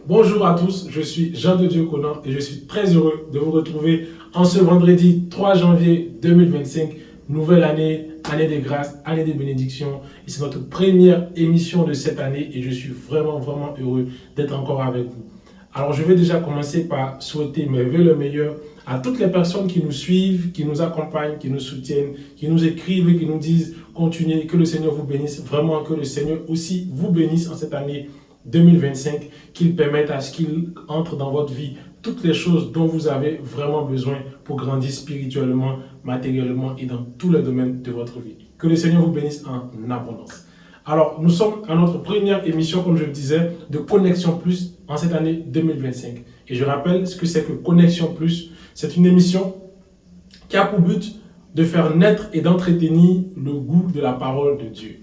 Bonjour à tous, je suis Jean de Dieu Conan et je suis très heureux de vous retrouver en ce vendredi 3 janvier 2025. Nouvelle année, année des grâces, année des bénédictions. Et c'est notre première émission de cette année et je suis vraiment heureux d'être encore avec vous. Alors je vais déjà commencer par souhaiter mes vœux le meilleur à toutes les personnes qui nous suivent, qui nous accompagnent, qui nous soutiennent, qui nous écrivent et qui nous disent continuez, que le Seigneur vous bénisse, vraiment que le Seigneur aussi vous bénisse en cette année 2025, qu'il permette à ce qu'il entre dans votre vie toutes les choses dont vous avez vraiment besoin pour grandir spirituellement, matériellement et dans tous les domaines de votre vie. Que le Seigneur vous bénisse en abondance. Alors, nous sommes à notre première émission, comme je le disais, de Connexion Plus en cette année 2025. Et je rappelle ce que c'est que Connexion Plus. C'est une émission qui a pour but de faire naître et d'entretenir le goût de la parole de Dieu.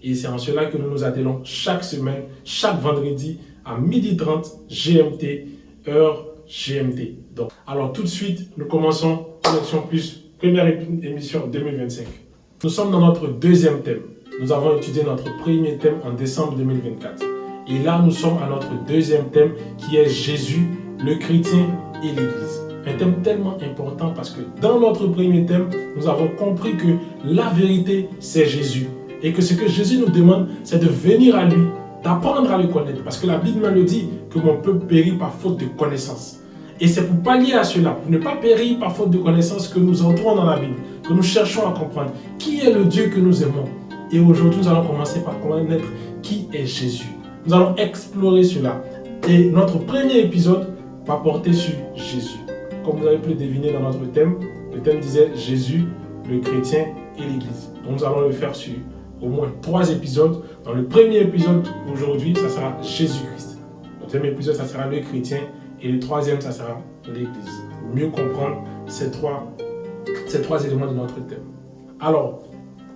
Et c'est en cela que nous nous attelons chaque semaine, chaque vendredi à 12h30 GMT, heure GMT. Donc, alors tout de suite, nous commençons Connexion Plus, première émission 2025. Nous sommes dans notre deuxième thème. Nous avons étudié notre premier thème en décembre 2024. Et là, nous sommes à notre deuxième thème qui est Jésus, le chrétien et l'Église. Un thème tellement important parce que dans notre premier thème, nous avons compris que la vérité, c'est Jésus. Et que ce que Jésus nous demande, c'est de venir à lui, d'apprendre à le connaître. Parce que la Bible me le dit, que mon peuple périt par faute de connaissance. Et c'est pour pallier à cela, pour ne pas périr par faute de connaissance, que nous entrons dans la Bible, que nous cherchons à comprendre qui est le Dieu que nous aimons. Et aujourd'hui, nous allons commencer par connaître qui est Jésus. Nous allons explorer cela. Et notre premier épisode va porter sur Jésus. Comme vous avez pu le deviner dans notre thème, le thème disait Jésus, le chrétien et l'Église. Donc nous allons le faire sur au moins 3 épisodes. Dans le premier épisode aujourd'hui, ça sera Jésus-Christ. Le deuxième épisode, ça sera le chrétien. Et le troisième, ça sera l'Église. Pour mieux comprendre ces trois éléments de notre thème. Alors,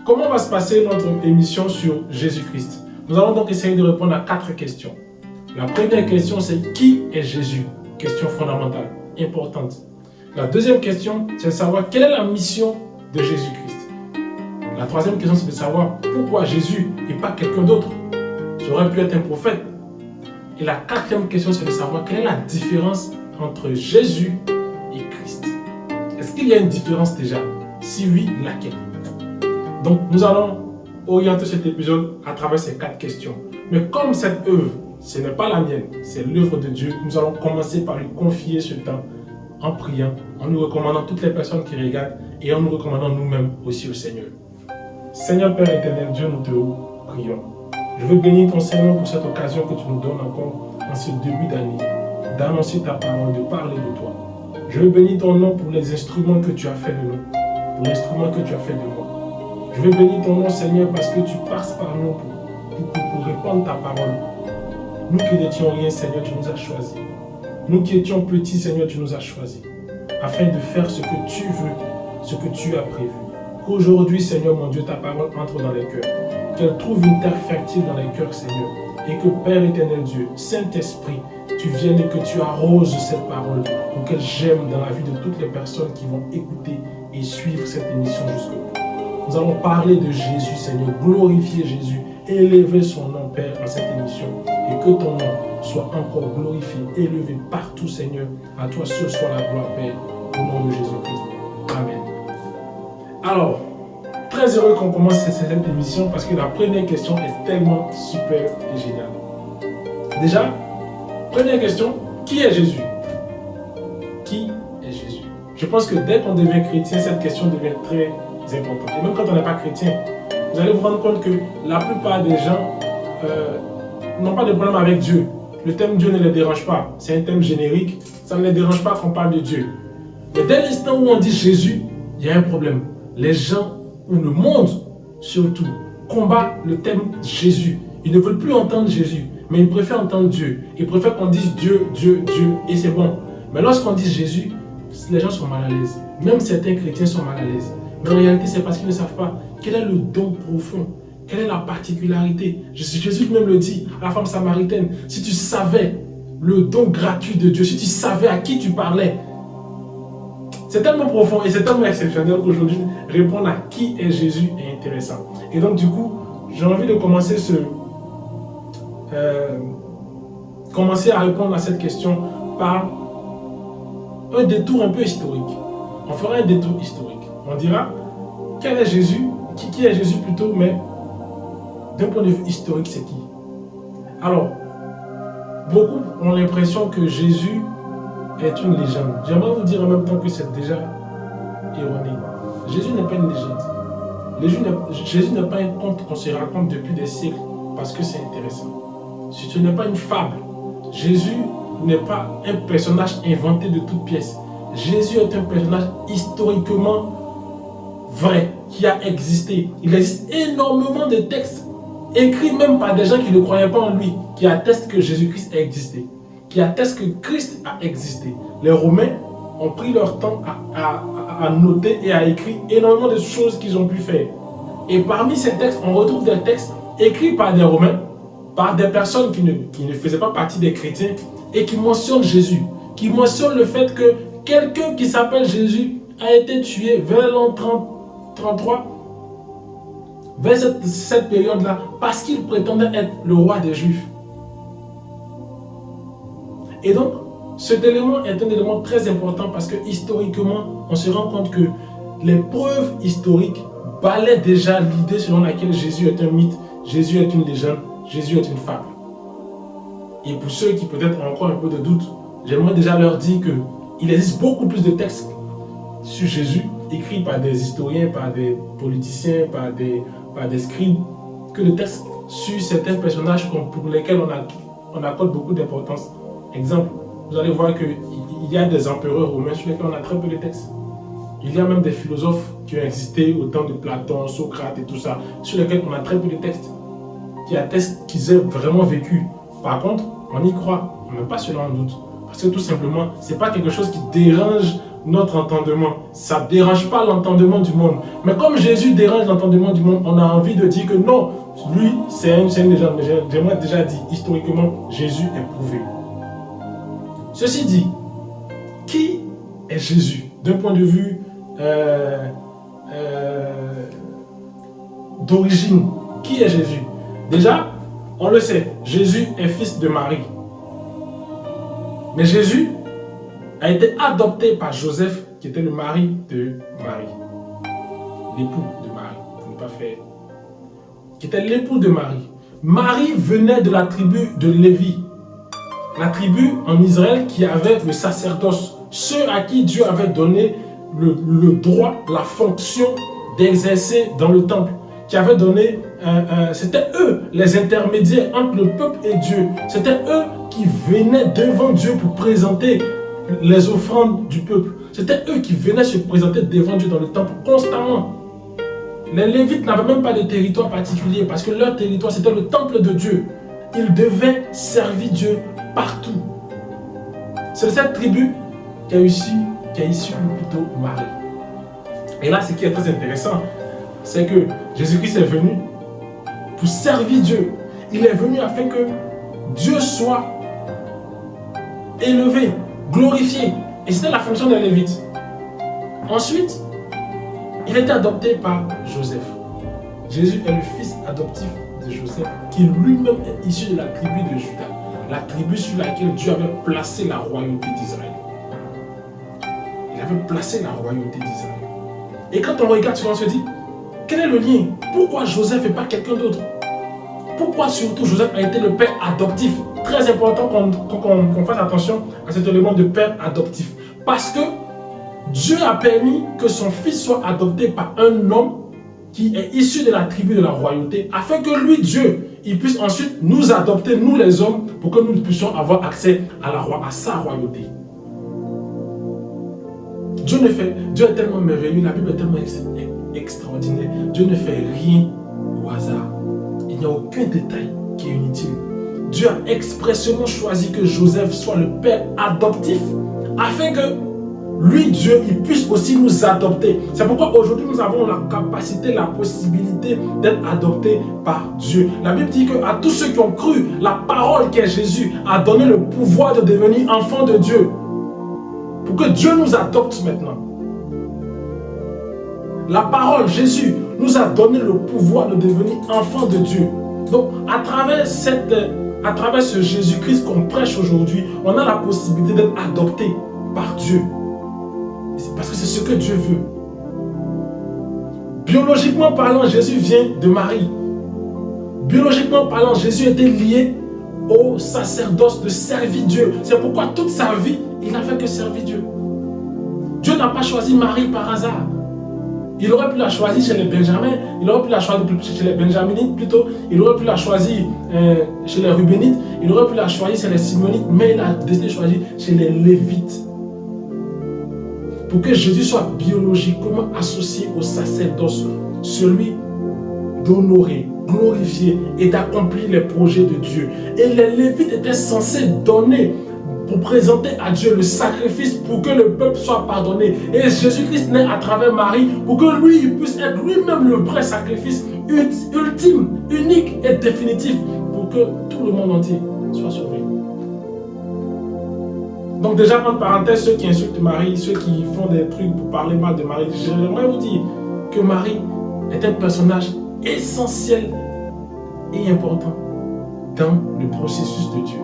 comment va se passer notre émission sur Jésus-Christ? Nous allons donc essayer de répondre à 4 questions. La première question, c'est qui est Jésus? Question fondamentale, importante. La deuxième question, c'est de savoir quelle est la mission de Jésus-Christ. La troisième question, c'est de savoir pourquoi Jésus et pas quelqu'un d'autre. Ça aurait pu être un prophète. Et la quatrième question, c'est de savoir quelle est la différence entre Jésus et Christ. Est-ce qu'il y a une différence déjà? Si oui, laquelle? Donc, nous allons orienter cet épisode à travers ces 4 questions. Mais comme cette œuvre, ce n'est pas la mienne, c'est l'œuvre de Dieu, nous allons commencer par lui confier ce temps en priant, en nous recommandant toutes les personnes qui regardent et en nous recommandant nous-mêmes aussi au Seigneur. Seigneur Père éternel, Dieu, nous te prions. Je veux bénir ton Seigneur pour cette occasion que tu nous donnes encore en ce début d'année, d'annoncer ta parole, de parler de toi. Je veux bénir ton nom pour les instruments que tu as fait de nous, pour l'instrument que tu as fait de moi. Je veux bénir ton nom, Seigneur, parce que tu passes par nous pour répandre ta parole. Nous qui n'étions rien, Seigneur, tu nous as choisis. Nous qui étions petits, Seigneur, tu nous as choisis, afin de faire ce que tu veux, ce que tu as prévu. Qu'aujourd'hui, Seigneur, mon Dieu, ta parole entre dans les cœurs. Qu'elle trouve une terre fertile dans les cœurs, Seigneur. Et que, Père éternel Dieu, Saint-Esprit, tu viennes et que tu arroses cette parole pour qu'elle germe dans la vie de toutes les personnes qui vont écouter et suivre cette émission jusqu'au bout. Nous allons parler de Jésus, Seigneur, glorifier Jésus, élever son nom, Père, dans cette émission. Et que ton nom soit encore glorifié, élevé partout, Seigneur. À toi seul soit la gloire, Père, au nom de Jésus-Christ. Amen. Alors, très heureux qu'on commence cette émission parce que la première question est tellement super et géniale. Déjà, première question, qui est Jésus? Qui est Jésus? Je pense que dès qu'on devient chrétien, cette question devient très importante. Et même quand on n'est pas chrétien, vous allez vous rendre compte que la plupart des gens n'ont pas de problème avec Dieu. Le thème Dieu ne les dérange pas. C'est un thème générique. Ça ne les dérange pas qu'on parle de Dieu. Mais dès l'instant où on dit Jésus, il y a un problème. Les gens, ou le monde surtout, combat le thème Jésus. Ils ne veulent plus entendre Jésus, mais ils préfèrent entendre Dieu. Ils préfèrent qu'on dise Dieu, Dieu, Dieu, et c'est bon. Mais lorsqu'on dit Jésus, les gens sont mal à l'aise. Même certains chrétiens sont mal à l'aise. Mais en réalité, c'est parce qu'ils ne savent pas quel est le don profond, quelle est la particularité. Jésus même le dit à la femme samaritaine, si tu savais le don gratuit de Dieu, si tu savais à qui tu parlais, c'est tellement profond et c'est tellement exceptionnel qu'aujourd'hui, répondre à qui est Jésus est intéressant. Et donc, du coup, j'ai envie de commencer commencer à répondre à cette question par un détour un peu historique. On fera un détour historique. On dira, quel est Jésus? Qui est Jésus plutôt, mais d'un point de vue historique, c'est qui? Alors, beaucoup ont l'impression que Jésus est une légende. J'aimerais vous dire en même temps que c'est déjà erroné. Jésus n'est pas une légende. Jésus n'est pas un conte qu'on se raconte depuis des siècles parce que c'est intéressant. Ce n'est pas une fable. Jésus n'est pas un personnage inventé de toutes pièces. Jésus est un personnage historiquement vrai, qui a existé. Il existe énormément de textes écrits même par des gens qui ne croyaient pas en lui, qui attestent que Jésus-Christ a existé, qui attestent que Christ a existé. Les Romains ont pris leur temps à noter et à écrire énormément de choses qu'ils ont pu faire. Et parmi ces textes, on retrouve des textes écrits par des Romains, par des personnes qui ne faisaient pas partie des chrétiens et qui mentionnent Jésus, qui mentionnent le fait que quelqu'un qui s'appelle Jésus a été tué vers l'an 33, vers cette période-là, parce qu'il prétendait être le roi des Juifs. Et donc, cet élément est un élément très important parce que historiquement, on se rend compte que les preuves historiques balaient déjà l'idée selon laquelle Jésus est un mythe, Jésus est une légende, Jésus est une fable. Et pour ceux qui peut-être ont encore un peu de doute, j'aimerais déjà leur dire qu'il existe beaucoup plus de textes sur Jésus, écrits par des historiens, par des politiciens, par des scribes, que de textes sur certains personnages pour lesquels on accorde beaucoup d'importance. Exemple, vous allez voir qu'il y a des empereurs romains sur lesquels on a très peu de textes. Il y a même des philosophes qui ont existé au temps de Platon, Socrate et tout ça, sur lesquels on a très peu de textes, qui attestent qu'ils aient vraiment vécu. Par contre, on y croit, on met pas cela en doute. Parce que tout simplement, ce n'est pas quelque chose qui dérange notre entendement. Ça ne dérange pas l'entendement du monde. Mais comme Jésus dérange l'entendement du monde, on a envie de dire que non, lui, c'est une légende. J'aimerais déjà dire, historiquement, Jésus est prouvé. Ceci dit, qui est Jésus d'un point de vue d'origine? Qui est Jésus? Déjà, on le sait, Jésus est fils de Marie. Mais Jésus a été adopté par Joseph, qui était le mari de Marie. L'époux de Marie, pour ne pas faire. Qui était l'époux de Marie. Marie venait de la tribu de Lévi. La tribu en Israël qui avait le sacerdoce. Ceux à qui Dieu avait donné le droit, la fonction d'exercer dans le temple. Qui avait donné, c'était eux les intermédiaires entre le peuple et Dieu. C'était eux qui venaient devant Dieu pour présenter les offrandes du peuple. C'était eux qui venaient se présenter devant Dieu dans le temple constamment. Les Lévites n'avaient même pas de territoire particulier parce que leur territoire c'était le temple de Dieu. Ils devaient servir Dieu partout. C'est cette tribu qui a issu plutôt Marie. Et là, ce qui est très intéressant, c'est que Jésus-Christ est venu pour servir Dieu. Il est venu afin que Dieu soit élevé, glorifié. Et c'était la fonction des Lévites. Ensuite, il était adopté par Joseph. Jésus est le fils adoptif de Joseph, qui lui-même est issu de la tribu de Juda, la tribu sur laquelle Dieu avait placé la royauté d'Israël. Il avait placé la royauté d'Israël. Et quand on regarde cela, on se dit, quel est le lien? Pourquoi Joseph et pas quelqu'un d'autre? Pourquoi surtout Joseph a été le père adoptif? Très important qu'on fasse attention à cet élément de père adoptif. Parce que Dieu a permis que son fils soit adopté par un homme qui est issu de la tribu de la royauté, afin que lui, Dieu, il puisse ensuite nous adopter, nous les hommes, pour que nous puissions avoir accès à sa royauté. Dieu est tellement merveilleux, la Bible est tellement extraordinaire. Dieu ne fait rien au hasard. Il n'y a aucun détail qui est inutile. Dieu a expressément choisi que Joseph soit le père adoptif, afin que lui, Dieu, il puisse aussi nous adopter. C'est pourquoi aujourd'hui nous avons la capacité, la possibilité d'être adoptés par Dieu. La Bible dit qu'à tous ceux qui ont cru, la parole qu'est Jésus a donné le pouvoir de devenir enfants de Dieu. Pour que Dieu nous adopte maintenant. La parole, Jésus, nous a donné le pouvoir de devenir enfants de Dieu. Donc, à travers à travers ce Jésus-Christ qu'on prêche aujourd'hui, on a la possibilité d'être adopté par Dieu. Parce que c'est ce que Dieu veut. Biologiquement parlant, Jésus vient de Marie. Biologiquement parlant, Jésus était lié au sacerdoce de servir Dieu. C'est pourquoi toute sa vie, il n'a fait que servir Dieu. Dieu n'a pas choisi Marie par hasard. Il aurait pu la choisir chez les Benjamins, il aurait pu la choisir chez les Benjaminites plutôt, il aurait pu la choisir chez les Rubénites, il aurait pu la choisir chez les Simonites, mais il a décidé de choisir chez les Lévites. Pour que Jésus soit biologiquement associé au sacerdoce, celui d'honorer, glorifier et d'accomplir les projets de Dieu. Et les Lévites étaient censés donner pour présenter à Dieu le sacrifice pour que le peuple soit pardonné. Et Jésus-Christ naît à travers Marie pour que lui, il puisse être lui-même le vrai sacrifice ultime, unique et définitif pour que tout le monde entier soit sauvé. Donc déjà, entre parenthèses, ceux qui insultent Marie, ceux qui font des trucs pour parler mal de Marie, j'aimerais vous dire que Marie est un personnage essentiel et important dans le processus de Dieu.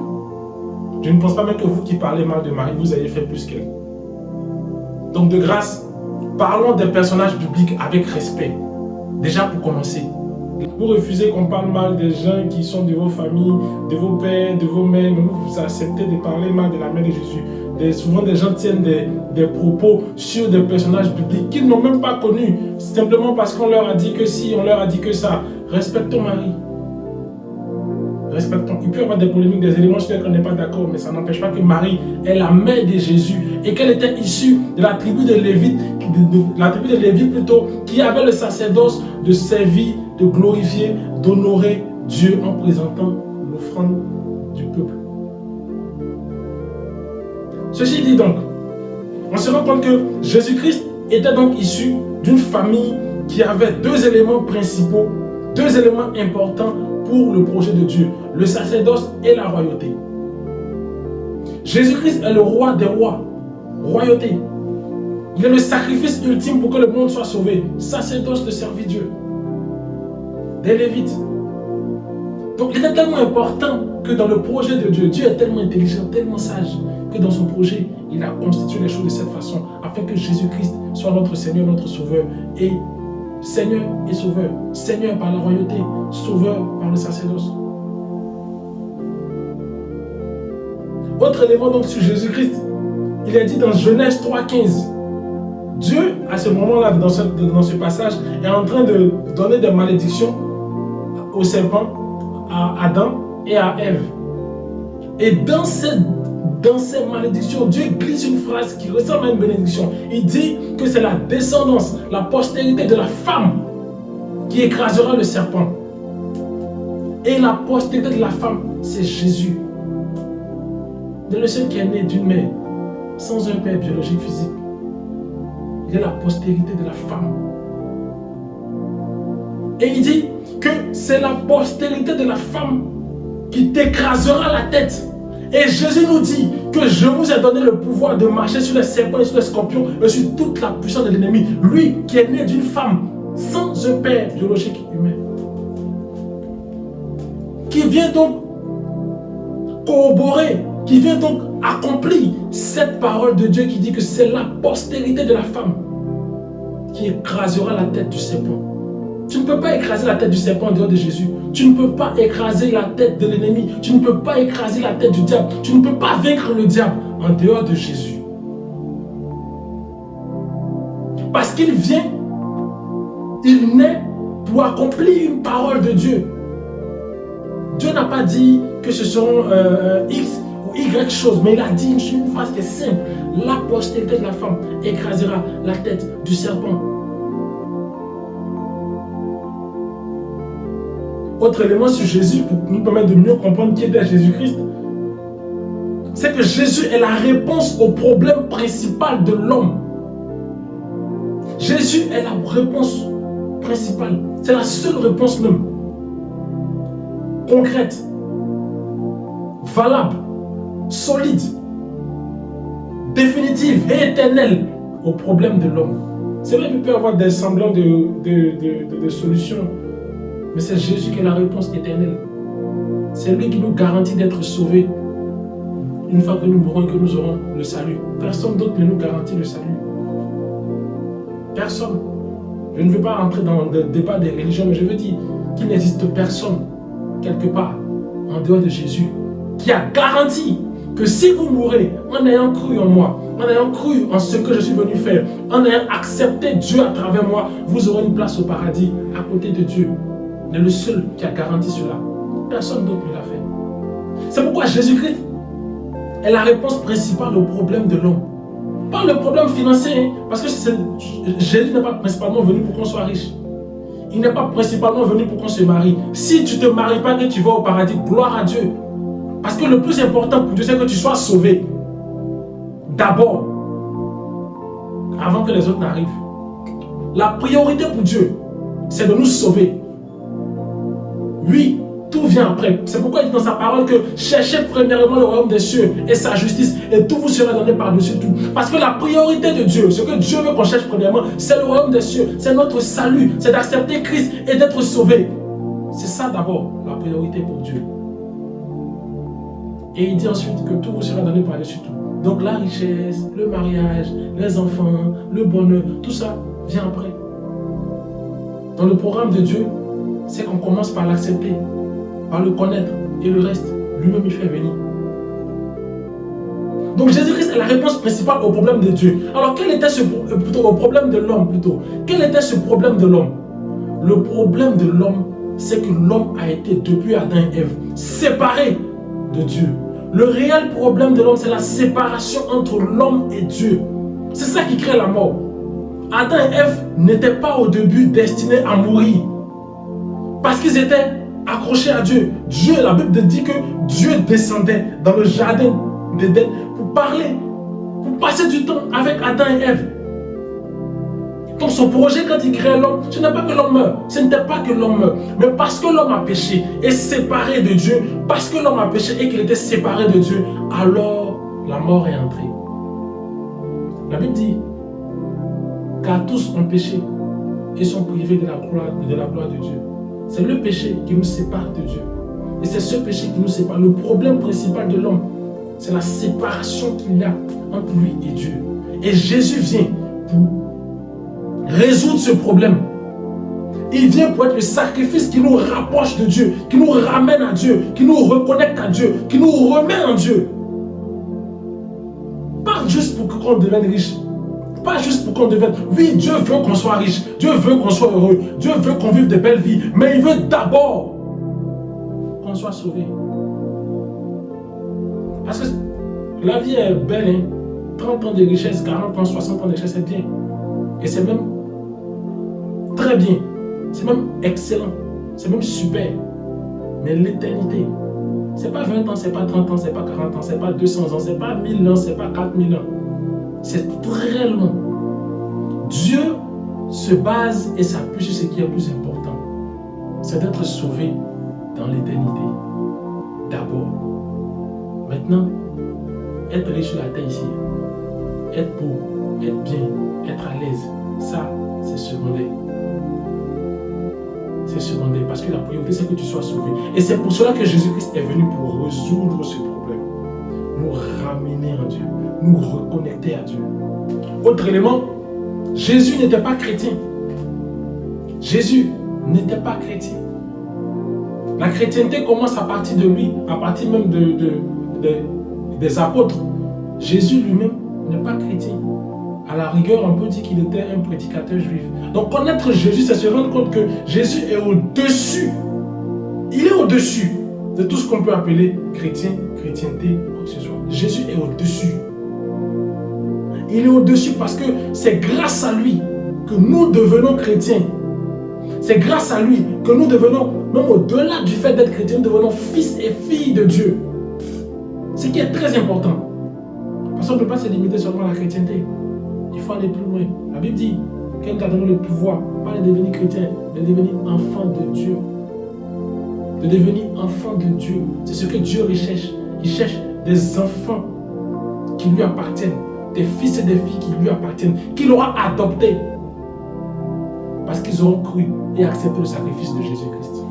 Je ne pense pas même que vous qui parlez mal de Marie, vous ayez fait plus qu'elle. Donc de grâce, parlons des personnages bibliques avec respect. Déjà pour commencer. Vous refusez qu'on parle mal des gens qui sont de vos familles, de vos pères, de vos mères, mais vous acceptez de parler mal de la mère de Jésus. Souvent des gens tiennent des propos sur des personnages bibliques qu'ils n'ont même pas connus, simplement parce qu'on leur a dit que si, on leur a dit que ça. Respectons Marie. Respectons. Il peut y avoir des polémiques, des éléments sur lesquels on n'est pas d'accord, mais ça n'empêche pas que Marie est la mère de Jésus et qu'elle était issue de la tribu de Lévite, plutôt, qui avait le sacerdoce de servir, de glorifier, d'honorer Dieu en présentant l'offrande du peuple. Ceci dit donc, on se rend compte que Jésus-Christ était donc issu d'une famille qui avait deux éléments principaux, deux éléments importants pour le projet de Dieu, le sacerdoce et la royauté. Jésus-Christ est le roi des rois, royauté. Il est le sacrifice ultime pour que le monde soit sauvé, sacerdoce de servir Dieu. Des Lévites. Donc il est tellement important que dans le projet de Dieu, Dieu est tellement intelligent, tellement sage, que dans son projet, il a constitué les choses de cette façon, afin que Jésus-Christ soit notre Seigneur, notre Sauveur, et Seigneur et Sauveur, Seigneur par la royauté, Sauveur par le sacerdoce. Autre élément donc sur Jésus-Christ, il est dit dans Genèse 3,15, Dieu, à ce moment-là, dans ce passage, est en train de donner des malédictions au serpent, à Adam et à Ève. Et dans ces malédictions, Dieu glisse une phrase qui ressemble à une bénédiction. Il dit que c'est la descendance, la postérité de la femme qui écrasera le serpent. Et la postérité de la femme, c'est Jésus. Il est le seul qui est né d'une mère, sans un père biologique physique. Il est la postérité de la femme. Et il dit que c'est la postérité de la femme qui t'écrasera la tête. Et Jésus nous dit que je vous ai donné le pouvoir de marcher sur les serpents et sur les scorpions et sur toute la puissance de l'ennemi. Lui qui est né d'une femme sans un père biologique humain. Qui vient donc corroborer, qui vient donc accomplir cette parole de Dieu qui dit que c'est la postérité de la femme qui écrasera la tête du serpent. Tu ne peux pas écraser la tête du serpent en dehors de Jésus. Tu ne peux pas écraser la tête de l'ennemi. Tu ne peux pas écraser la tête du diable. Tu ne peux pas vaincre le diable en dehors de Jésus. Parce qu'il vient, il naît pour accomplir une parole de Dieu. Dieu n'a pas dit que ce seront X ou Y choses, mais il a dit une phrase qui est simple. La postérité de la femme écrasera la tête du serpent. Autre élément sur Jésus pour nous permettre de mieux comprendre qui était Jésus-Christ, c'est que Jésus est la réponse au problème principal de l'homme. Jésus est la réponse principale. C'est la seule réponse même. Concrète, valable, solide, définitive et éternelle au problème de l'homme. C'est vrai qu'il peut y avoir des semblants de solutions, mais c'est Jésus qui est la réponse éternelle. C'est lui qui nous garantit d'être sauvés. Une fois que nous mourrons, que nous aurons le salut. Personne d'autre ne nous garantit le salut. Personne. Je ne veux pas rentrer dans le débat des religions, mais je veux dire qu'il n'existe personne, quelque part, en dehors de Jésus, qui a garanti que si vous mourrez en ayant cru en moi, en ayant cru en ce que je suis venu faire, en ayant accepté Dieu à travers moi, vous aurez une place au paradis à côté de Dieu. Il est le seul qui a garanti cela. Personne d'autre ne l'a fait. C'est pourquoi Jésus-Christ est la réponse principale au problème de l'homme. Pas le problème financier, hein, parce que Jésus n'est pas principalement venu pour qu'on soit riche. Il n'est pas principalement venu pour qu'on se marie. Si tu ne te maries pas et que tu vas au paradis, gloire à Dieu. Parce que le plus important pour Dieu, c'est que tu sois sauvé. D'abord, avant que les autres n'arrivent. La priorité pour Dieu, c'est de nous sauver. Oui, tout vient après. C'est pourquoi il dit dans sa parole que cherchez premièrement le royaume des cieux et sa justice et tout vous sera donné par-dessus tout. Parce que la priorité de Dieu, ce que Dieu veut qu'on cherche premièrement, c'est le royaume des cieux, c'est notre salut, c'est d'accepter Christ et d'être sauvé. C'est ça d'abord la priorité pour Dieu. Et il dit ensuite que tout vous sera donné par-dessus tout. Donc la richesse, le mariage, les enfants, le bonheur, tout ça vient après. Dans le programme de Dieu, c'est qu'on commence par l'accepter, par le connaître, et le reste, lui-même il fait venir. Donc Jésus-Christ est la réponse principale au problème de Dieu. Alors quel était au problème de l'homme plutôt? Quel était ce problème de l'homme? Le problème de l'homme, c'est que l'homme a été, depuis Adam et Ève, séparé de Dieu. Le réel problème de l'homme, c'est la séparation entre l'homme et Dieu. C'est ça qui crée la mort. Adam et Ève n'étaient pas au début destinés à mourir. Parce qu'ils étaient accrochés à Dieu. Dieu, la Bible dit que Dieu descendait dans le jardin d'Éden pour parler, pour passer du temps avec Adam et Ève. Donc son projet quand il crée l'homme, ce n'est pas que l'homme meure, ce n'était pas que l'homme meure, mais parce que l'homme a péché et séparé de Dieu, parce que l'homme a péché et qu'il était séparé de Dieu, alors la mort est entrée. La Bible dit, car tous ont péché et sont privés de la gloire de Dieu. C'est le péché qui nous sépare de Dieu. Et c'est ce péché qui nous sépare. Le problème principal de l'homme, c'est la séparation qu'il y a entre lui et Dieu. Et Jésus vient pour résoudre ce problème. Il vient pour être le sacrifice qui nous rapproche de Dieu, qui nous ramène à Dieu, qui nous reconnecte à Dieu, qui nous remet en Dieu. Pas juste pour qu'on devienne riche. Pas juste pour qu'on devienne... Oui, Dieu veut qu'on soit riche. Dieu veut qu'on soit heureux. Dieu veut qu'on vive de belles vies. Mais il veut d'abord qu'on soit sauvé. Parce que la vie est belle, hein? 30 ans de richesse, 40 ans, 60 ans de richesse, c'est bien. Et c'est même très bien. C'est même excellent. C'est même super. Mais l'éternité, c'est pas 20 ans, c'est pas 30 ans, c'est pas 40 ans, c'est pas 200 ans, c'est pas 1000 ans, c'est pas 4000 ans. C'est très long. Dieu se base et s'appuie sur ce qui est le plus important. C'est d'être sauvé dans l'éternité. D'abord. Maintenant, être riche sur la terre ici, être beau, être bien, être à l'aise, ça, c'est secondaire. C'est secondaire parce que la priorité, c'est que tu sois sauvé. Et c'est pour cela que Jésus-Christ est venu pour résoudre ce problème. Nous ramener à Dieu, nous reconnecter à Dieu. Autre élément, Jésus n'était pas chrétien. Jésus n'était pas chrétien. La chrétienté commence à partir de lui, à partir même des apôtres. Jésus lui-même n'est pas chrétien. À la rigueur, on peut dire qu'il était un prédicateur juif. Donc connaître Jésus, c'est se rendre compte que Jésus est au-dessus. Il est au-dessus de tout ce qu'on peut appeler chrétien, chrétienté, quoi que ce soit. Jésus est au-dessus. Il est au-dessus parce que c'est grâce à lui que nous devenons chrétiens. C'est grâce à lui que nous devenons, même au-delà du fait d'être chrétiens, nous devenons fils et filles de Dieu. Ce qui est très important. Parce qu'on ne peut pas se limiter seulement à la chrétienté. Il faut aller plus loin. La Bible dit qu'elle nous a donné le pouvoir, pas de devenir chrétien, mais de devenir enfant de Dieu. De devenir enfant de Dieu. C'est ce que Dieu recherche. Il cherche des enfants qui lui appartiennent, des fils et des filles qui lui appartiennent, qu'il aura adoptés. Parce qu'ils auront cru et accepté le sacrifice de Jésus-Christ.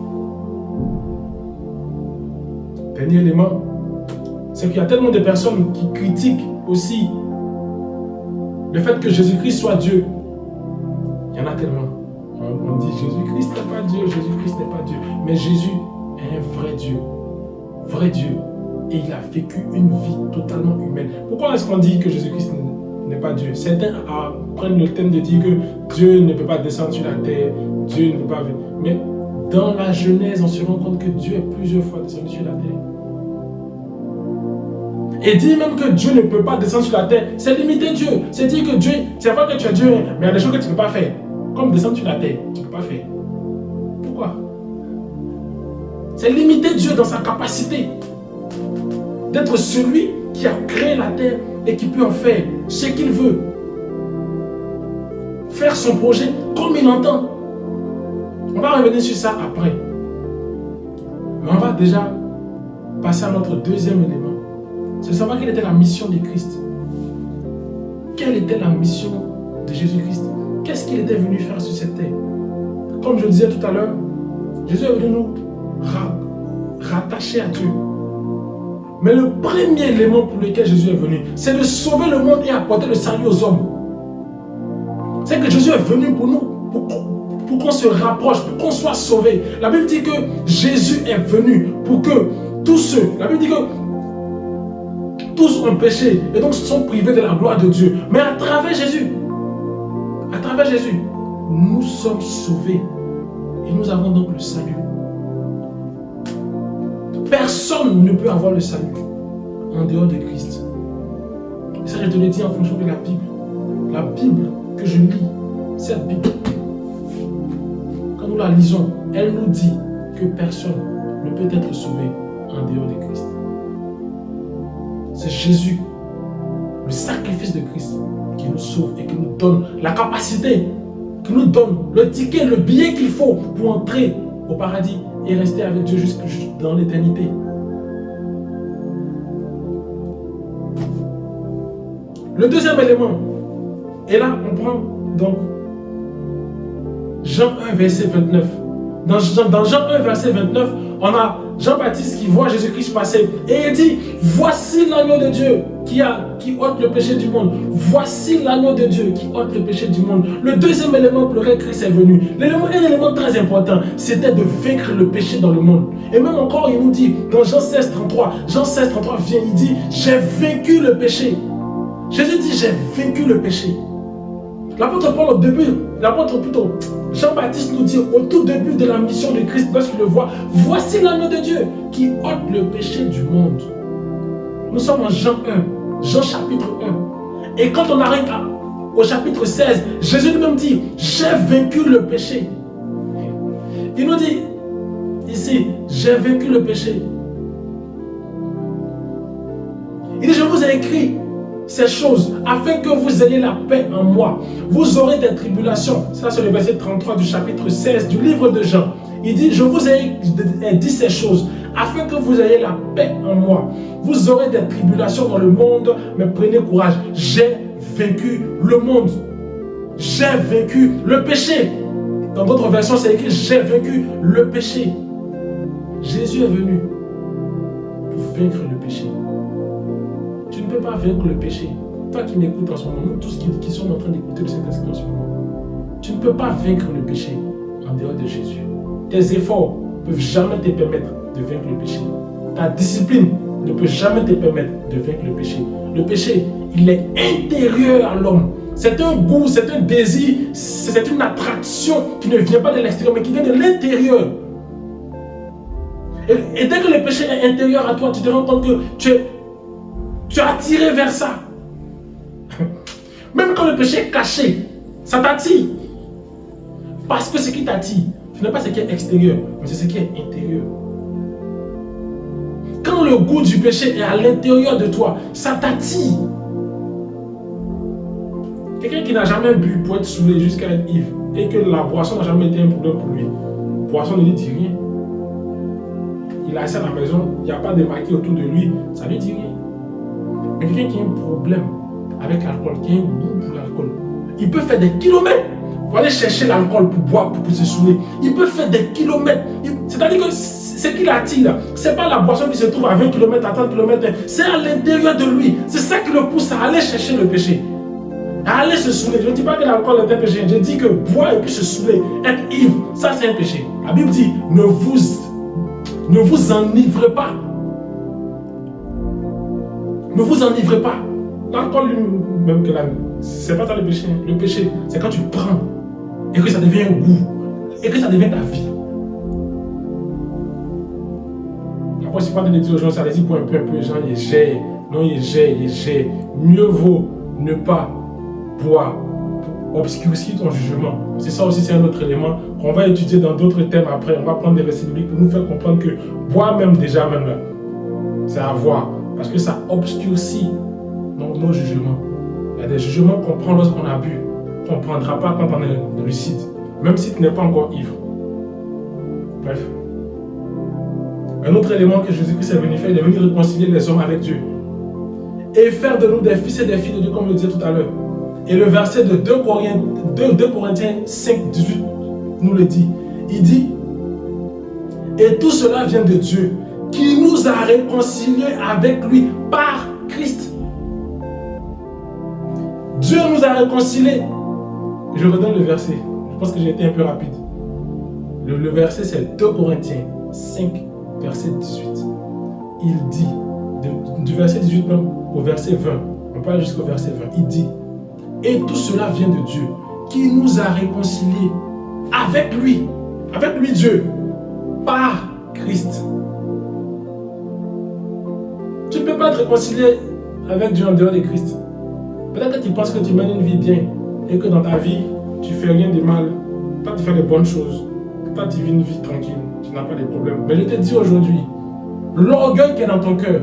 Dernier élément, c'est qu'il y a tellement de personnes qui critiquent aussi le fait que Jésus-Christ soit Dieu. Il y en a tellement. On dit Jésus-Christ n'est pas Dieu, Jésus-Christ n'est pas Dieu. Mais Jésus est un vrai Dieu. Vrai Dieu. Et il a vécu une vie totalement humaine. Pourquoi est-ce qu'on dit que Jésus-Christ n'est pas Dieu? Certains prennent le thème de dire que Dieu ne peut pas descendre sur la terre, Dieu ne peut pas venir. Mais dans la Genèse, on se rend compte que Dieu est plusieurs fois descendu sur la terre. Et dire même que Dieu ne peut pas descendre sur la terre, c'est limiter Dieu. C'est dire que Dieu, c'est vrai que tu es Dieu, mais il y a des choses que tu ne peux pas faire. Comme descendre sur la terre, tu ne peux pas faire. Pourquoi? C'est limiter Dieu dans sa capacité d'être celui qui a créé la terre et qui peut en faire ce qu'il veut. Faire son projet comme il entend. On va revenir sur ça après. Mais on va déjà passer à notre deuxième élément. C'est de savoir quelle était la mission de Christ. Quelle était la mission de Jésus-Christ? Qu'est-ce qu'il était venu faire sur cette terre? Comme je le disais tout à l'heure, Jésus est venu nous rattacher à Dieu. Mais le premier élément pour lequel Jésus est venu, c'est de sauver le monde et apporter le salut aux hommes. C'est que Jésus est venu pour nous, pour qu'on se rapproche, pour qu'on soit sauvés. La Bible dit que Jésus est venu pour que tous ceux, la Bible dit que tous ont péché et donc sont privés de la gloire de Dieu. Mais à travers Jésus, nous sommes sauvés et nous avons donc le salut. Personne ne peut avoir le salut en dehors de Christ. Et ça, je te le dis en fonction de la Bible. La Bible que je lis, cette Bible, quand nous la lisons, elle nous dit que personne ne peut être sauvé en dehors de Christ. C'est Jésus, le sacrifice de Christ, qui nous sauve et qui nous donne la capacité, qui nous donne le ticket, le billet qu'il faut pour entrer au paradis et rester avec Dieu jusque dans l'éternité. Le deuxième élément, et là on prend donc Jean 1 verset 29. Dans Jean 1 verset 29, on a Jean-Baptiste qui voit Jésus-Christ passer et il dit: voici l'agneau de Dieu qui ôte le péché du monde. Voici l'agneau de Dieu qui ôte le péché du monde. Le deuxième élément pour lequel Christ est venu, un élément très important, c'était de vaincre le péché dans le monde. Et même encore, il nous dit dans Jean 16, 33 vient, il dit: j'ai vaincu le péché. Jésus dit: j'ai vaincu le péché. L'apôtre Paul au début, Jean-Baptiste nous dit au tout début de la mission de Christ, lorsqu'il le voit: voici l'agneau de Dieu qui ôte le péché du monde. Nous sommes en Jean 1, Jean chapitre 1. Et quand on arrive au chapitre 16, Jésus lui-même dit: j'ai vaincu le péché. Il nous dit ici: j'ai vaincu le péché. Il dit: je vous ai écrit ces choses afin que vous ayez la paix en moi. Vous aurez des tribulations. Ça, c'est le verset 33 du chapitre 16 du livre de Jean. Il dit: je vous ai dit ces choses afin que vous ayez la paix en moi. Vous aurez des tribulations dans le monde, mais prenez courage. J'ai vaincu le monde. J'ai vaincu le péché. Dans d'autres versions, c'est écrit: j'ai vaincu le péché. Jésus est venu pour vaincre le péché. Tu ne peux pas vaincre le péché. Toi qui m'écoutes en ce moment, nous tous qui sommes en train d'écouter le Saint-Esprit en ce moment, tu ne peux pas vaincre le péché en dehors de Jésus. Tes efforts ne peuvent jamais te permettre de vaincre le péché. Ta discipline ne peut jamais te permettre de vaincre le péché. Le péché, il est intérieur à l'homme. C'est un goût, c'est un désir, c'est une attraction qui ne vient pas de l'extérieur, mais qui vient de l'intérieur. Et dès que le péché est intérieur à toi, tu te rends compte que tu es attiré vers ça. Même quand le péché est caché, ça t'attire. Parce que ce qui t'attire, ce n'est pas ce qui est extérieur, mais c'est ce qui est intérieur. Quand le goût du péché est à l'intérieur de toi, ça t'attire. Quelqu'un qui n'a jamais bu pour être saoulé jusqu'à être ivre et que la boisson n'a jamais été un problème pour lui, la boisson ne lui dit rien. Il est assis à la maison, il n'y a pas de maquis autour de lui, ça ne lui dit rien. Mais quelqu'un qui a un problème avec l'alcool, qui a un goût pour l'alcool, il peut faire des kilomètres pour aller chercher l'alcool pour boire, pour se saouler. Il peut faire des kilomètres. C'est-à-dire que ce qui l'attire, ce n'est pas la boisson qui se trouve à 20 km, à 30 km, c'est à l'intérieur de lui. C'est ça qui le pousse à aller chercher le péché. À aller se saouler. Je ne dis pas que l'alcool est un péché. Je dis que boire et puis se saouler, être ivre, ça c'est un péché. La Bible dit, ne vous enivrez pas. Ne vous enivrez pas. L'alcool lui-même, ce n'est pas ça le péché. Le péché, c'est quand tu prends et que ça devient un goût et que ça devient ta vie. Après, c'est pas de dire aux gens, ça les dit pour un peu, les gens, ils gèrent. Non, ils gèrent. Mieux vaut ne pas boire pour obscurcir ton jugement. C'est ça aussi, c'est un autre élément qu'on va étudier dans d'autres thèmes après. On va prendre des versets bibliques pour nous faire comprendre que boire même déjà, même là, c'est à voir. Parce que ça obscurcit nos jugements. Il y a des jugements qu'on prend lorsqu'on a bu, qu'on ne prendra pas quand on est lucide, même si tu n'es pas encore ivre. Bref. Un autre élément que Jésus-Christ est venu faire, il est venu réconcilier les hommes avec Dieu. Et faire de nous des fils et des filles de Dieu, comme je le disais tout à l'heure. Et le verset de 2 Corinthiens 5, 18 nous le dit. Il dit, et tout cela vient de Dieu, qui nous a réconciliés avec lui par Christ. Dieu nous a réconciliés. Je redonne le verset. Je pense que j'ai été un peu rapide. Le verset, c'est 2 Corinthiens 5, verset 18. Il dit, du verset 18 même au verset 20, on parle jusqu'au verset 20, il dit, et tout cela vient de Dieu, qui nous a réconciliés avec lui Dieu, par Christ. Tu ne peux pas te réconcilier avec Dieu en dehors de Christ. Peut-être que tu penses que tu mènes une vie bien et que dans ta vie, tu ne fais rien de mal. Toi, tu fais les bonnes choses. Toi, tu vis une vie tranquille. Tu n'as pas de problème. Mais je te dis aujourd'hui, l'orgueil qui est dans ton cœur,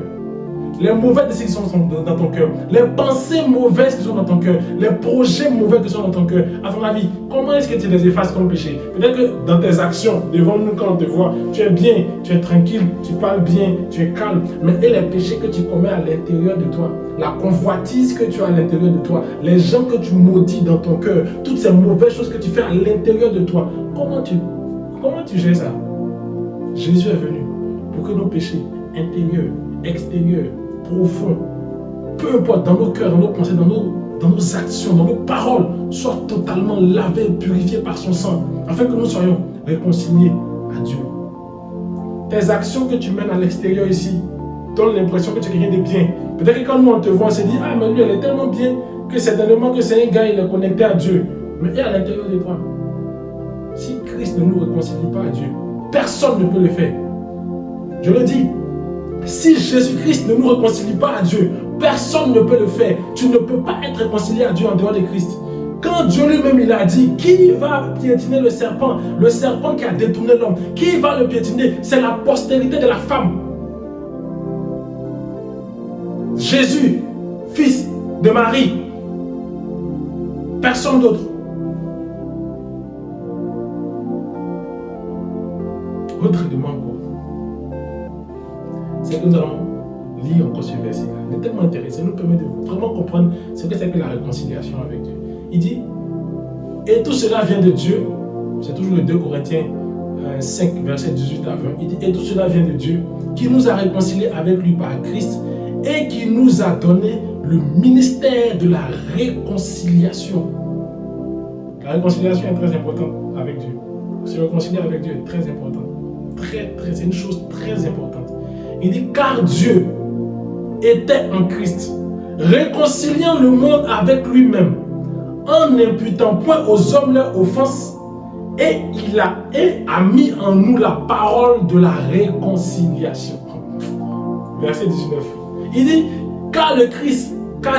les mauvaises décisions qui sont dans ton cœur, les pensées mauvaises qui sont dans ton cœur, les projets mauvais qui sont dans ton cœur, à ton avis, comment est-ce que tu les effaces comme péché? Peut-être que dans tes actions, devant nous quand on te voit, tu es bien, tu es tranquille, tu parles bien, tu es calme, mais et les péchés que tu commets à l'intérieur de toi, la convoitise que tu as à l'intérieur de toi, les gens que tu maudis dans ton cœur, toutes ces mauvaises choses que tu fais à l'intérieur de toi, comment tu gères ça? Jésus est venu pour que nos péchés intérieurs, extérieurs, profonds, peu importe, dans nos cœurs, dans nos pensées, dans nos actions, dans nos paroles, soient totalement lavés, purifiés par son sang, afin que nous soyons réconciliés à Dieu. Tes actions que tu mènes à l'extérieur ici donnent l'impression que tu es quelqu'un de bien. Peut-être que quand nous on te voit, on se dit, ah mais lui elle est tellement bien que certainement que c'est un gars, il est connecté à Dieu. Mais il est à l'intérieur de toi. Si Christ ne nous réconcilie pas à Dieu, personne ne peut le faire. Je le dis, si Jésus-Christ ne nous réconcilie pas à Dieu, personne ne peut le faire. Tu ne peux pas être réconcilié à Dieu en dehors de Christ. Quand Dieu lui-même il a dit, qui va piétiner le serpent qui a détourné l'homme, qui va le piétiner? C'est la postérité de la femme. Jésus, fils de Marie. Personne d'autre. Autre élément encore, c'est que nous allons lire encore ce verset. Il est tellement intéressant, il nous permet de vraiment comprendre ce que c'est que la réconciliation avec Dieu. Il dit, et tout cela vient de Dieu, c'est toujours le 2 Corinthiens 5, verset 18 à 20. Il dit, et tout cela vient de Dieu, qui nous a réconciliés avec lui par Christ et qui nous a donné le ministère de la réconciliation. La réconciliation est très importante avec Dieu. Se réconcilier avec Dieu est très important. C'est une chose très importante. Il dit, car Dieu était en Christ, réconciliant le monde avec lui-même, en n'imputant point aux hommes leur offense, et il a mis en nous la parole de la réconciliation. Verset 19. Il dit, car